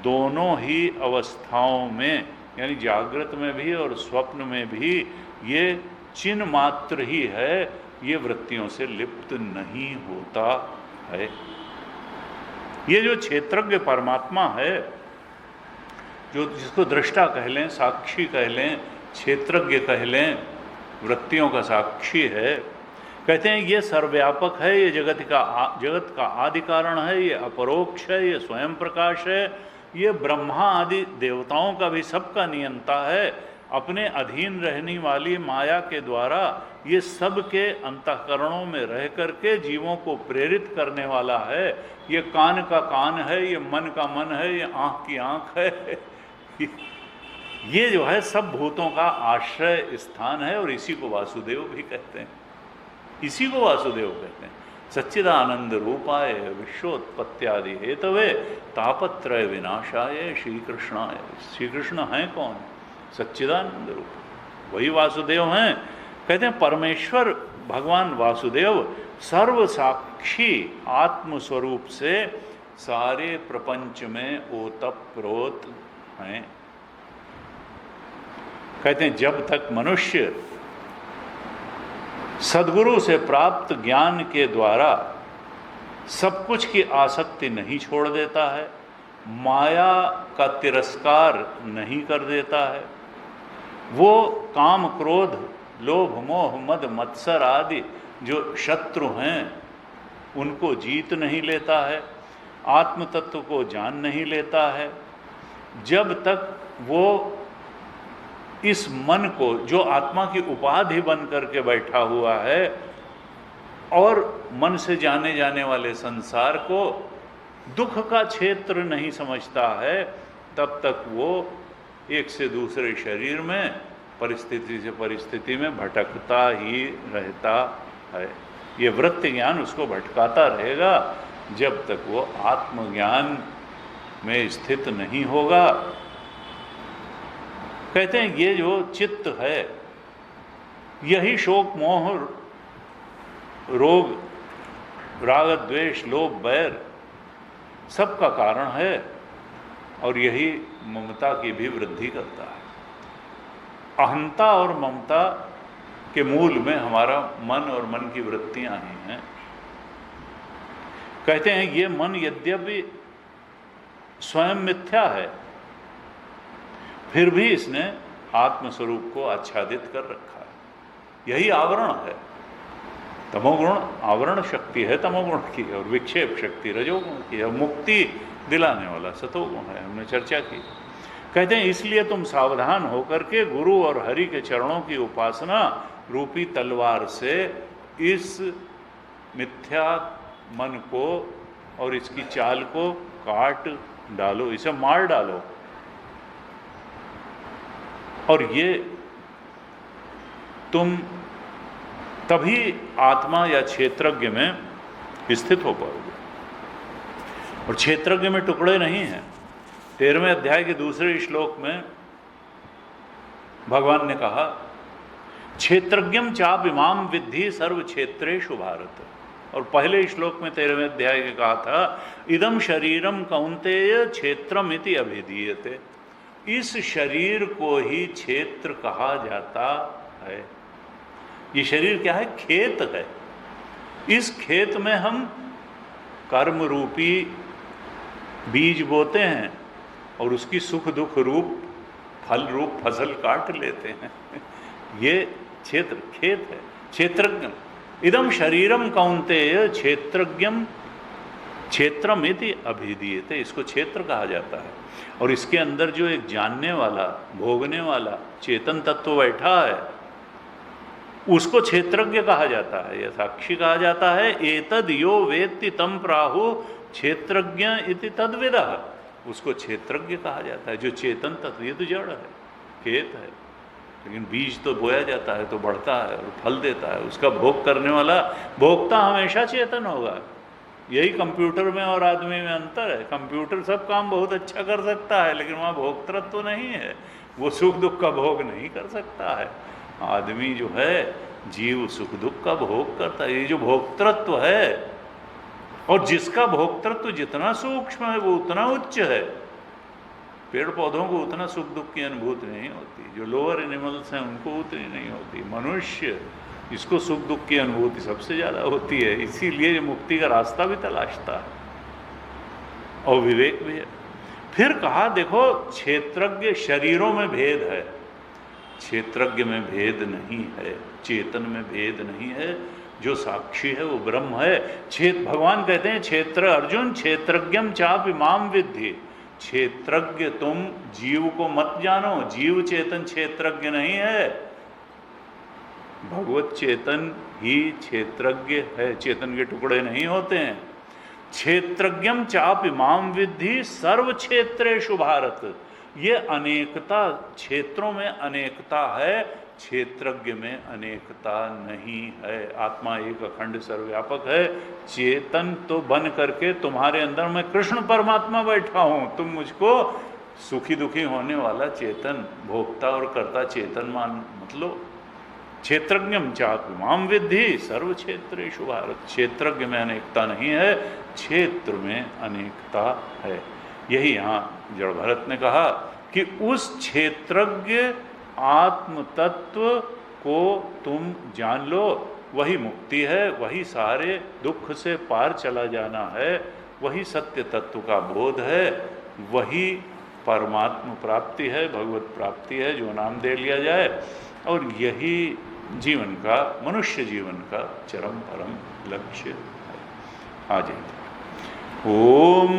दोनों ही अवस्थाओं में, यानी जागृत में भी और स्वप्न में भी, ये चिन्ह मात्र ही है, ये वृत्तियों से लिप्त नहीं होता है। ये जो क्षेत्रज्ञ परमात्मा है, जो जिसको दृष्टा कह लें, साक्षी कह लें, क्षेत्रज्ञ कह लें, वृत्तियों का साक्षी है, कहते हैं ये सर्वव्यापक है, ये जगत का आदि कारण है, ये अपरोक्ष है, ये स्वयं प्रकाश है, ये ब्रह्मा आदि देवताओं का भी सबका नियंता है, अपने अधीन रहने वाली माया के द्वारा ये सब के अंतःकरणों में रह करके जीवों को प्रेरित करने वाला है। ये कान का कान है, ये मन का मन है, ये आँख की आँख है। ये जो है सब भूतों का आश्रय स्थान है, और इसी को वासुदेव भी कहते हैं, इसी को वासुदेव कहते हैं। सच्चिदानंद रूपाय विश्वोत्पत्त्यादि हेतवे तापत्रय विनाशाय श्री कृष्णाय। श्री कृष्ण हैं कौन? सच्चिदानंद रूप, वही वासुदेव हैं। कहते हैं परमेश्वर भगवान वासुदेव सर्व साक्षी आत्मस्वरूप से सारे प्रपंच में ओतप्रोत हैं। कहते हैं जब तक मनुष्य सद्गुरु से प्राप्त ज्ञान के द्वारा सब कुछ की आसक्ति नहीं छोड़ देता है, माया का तिरस्कार नहीं कर देता है, वो काम क्रोध लोभ मोह मद मत्सर आदि जो शत्रु हैं उनको जीत नहीं लेता है, आत्म तत्व को जान नहीं लेता है, जब तक वो इस मन को जो आत्मा की उपाधि बन करके बैठा हुआ है और मन से जाने जाने वाले संसार को दुख का क्षेत्र नहीं समझता है, तब तक वो एक से दूसरे शरीर में परिस्थिति से परिस्थिति में भटकता ही रहता है। ये वृत्ति ज्ञान उसको भटकाता रहेगा जब तक वो आत्मज्ञान में स्थित नहीं होगा। कहते हैं ये जो चित्त है यही शोक मोह रोग राग द्वेष लोभ बैर सबका कारण है और यही ममता की भी वृद्धि करता है। अहंता और ममता के मूल में हमारा मन और मन की वृत्तियां ही हैं। कहते हैं ये मन यद्यपि स्वयं मिथ्या है फिर भी इसने आत्मस्वरूप को आच्छादित कर रखा है। यही आवरण है। तमोगुण आवरण शक्ति है तमोगुण की और विक्षेप शक्ति रजोगुण की है। मुक्ति दिलाने वाला सतोगुण है, हमने चर्चा की। कहते हैं इसलिए तुम सावधान होकर के गुरु और हरि के चरणों की उपासना रूपी तलवार से इस मिथ्या मन को और इसकी चाल को काट डालो, इसे मार डालो और ये तुम तभी आत्मा या क्षेत्रज्ञ में स्थित हो पाओगे। और क्षेत्रज्ञ में टुकड़े नहीं हैं। 13वें अध्याय के दूसरे श्लोक में भगवान ने कहा क्षेत्रज्ञम चापिमाम विद्धि सर्व क्षेत्रेषु भारत। और पहले श्लोक में 13वें अध्याय के कहा था इदम शरीरम कौन्तेय क्षेत्रमिति अभिधीयते। इस शरीर को ही क्षेत्र कहा जाता है। ये शरीर क्या है? खेत है। इस खेत में हम कर्म रूपी बीज बोते हैं और उसकी सुख दुख रूप फल रूप फसल काट लेते हैं। ये क्षेत्र खेत है। क्षेत्रज्ञ इदम शरीरम कौन्तेय क्षेत्रज्ञम क्षेत्रमिति अभिधीयते। इसको क्षेत्र कहा जाता है। और इसके अंदर जो एक जानने वाला भोगने वाला चेतन तत्व बैठा है उसको क्षेत्रज्ञ कहा जाता है या साक्षी कहा जाता है। एतद यो वेत्ति तम प्राहु क्षेत्रज्ञ इति तद्विदः। उसको क्षेत्रज्ञ कहा जाता है। जो चेतन तत्व, ये तो जड़ है, खेत है, लेकिन बीज तो बोया जाता है तो बढ़ता है और फल देता है। उसका भोग करने वाला भोक्ता हमेशा चेतन होगा। यही कंप्यूटर में और आदमी में अंतर है। कंप्यूटर सब काम बहुत अच्छा कर सकता है लेकिन वहाँ भोक्तृत्व तो नहीं है, वो सुख दुख का भोग नहीं कर सकता है। आदमी जो है जीव सुख दुख का भोग करता है। ये जो भोक्तृत्व है और जिसका भोक्तृत्व जितना सूक्ष्म है वो उतना उच्च है। पेड़ पौधों को उतना सुख दुख की अनुभूति नहीं होती, जो लोअर एनिमल्स हैं उनको उतनी नहीं होती। मनुष्य इसको सुख दुख की अनुभूति सबसे ज़्यादा होती है, इसीलिए ये मुक्ति का रास्ता भी तलाशता है और विवेक भी है। फिर कहा देखो क्षेत्रज्ञ शरीरों में भेद है, क्षेत्रज्ञ में भेद नहीं है, चेतन में भेद नहीं है। जो साक्षी है वो ब्रह्म है। भगवान कहते हैं क्षेत्र अर्जुन क्षेत्रज्ञम चापिमाम विद्धि। क्षेत्रज्ञ तुम जीव को मत जानो, जीव चेतन क्षेत्रज्ञ नहीं है, भगवत चेतन ही क्षेत्रज्ञ है। चेतन के टुकड़े नहीं होते हैं। क्षेत्रज्ञम चापिमाम विद्धि सर्व क्षेत्रेषु भारत। ये अनेकता, क्षेत्रों में अनेकता है, क्षेत्रज्ञ में अनेकता नहीं है। आत्मा एक अखंड सर्वव्यापक है। चेतन तो बन करके तुम्हारे अंदर मैं कृष्ण परमात्मा बैठा हूँ, तुम मुझको सुखी दुखी होने वाला चेतन भोक्ता और कर्ता चेतन मान मत लो। क्षेत्रज्ञम चापि माम विद्धि सर्व क्षेत्रेषु भारत। क्षेत्रज्ञ में अनेकता नहीं है, क्षेत्र में अनेकता है। यही यहाँ जड़ भरत ने कहा कि उस क्षेत्रज्ञ आत्म तत्व को तुम जान लो, वही मुक्ति है, वही सारे दुख से पार चला जाना है, वही सत्य तत्व का बोध है, वही परमात्मा प्राप्ति है, भगवत प्राप्ति है, जो नाम दे लिया जाए। और यही जीवन का, मनुष्य जीवन का चरम परम लक्ष्य है। आज ओम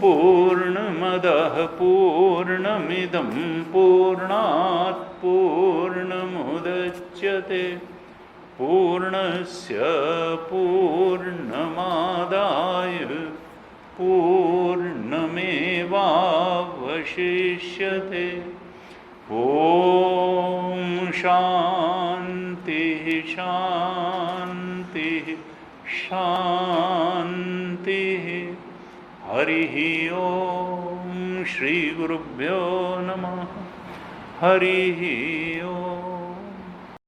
पूर्णमदः पूर्णमिदं पूर्णात् पूर्णमुदच्यते पूर्णस्य पूर्णमादाय पूर्णमेवावशिष्यते। ओम शांति शांति शांति। हरि ओम। श्री गुरुभ्यो नमः। हरि ओम।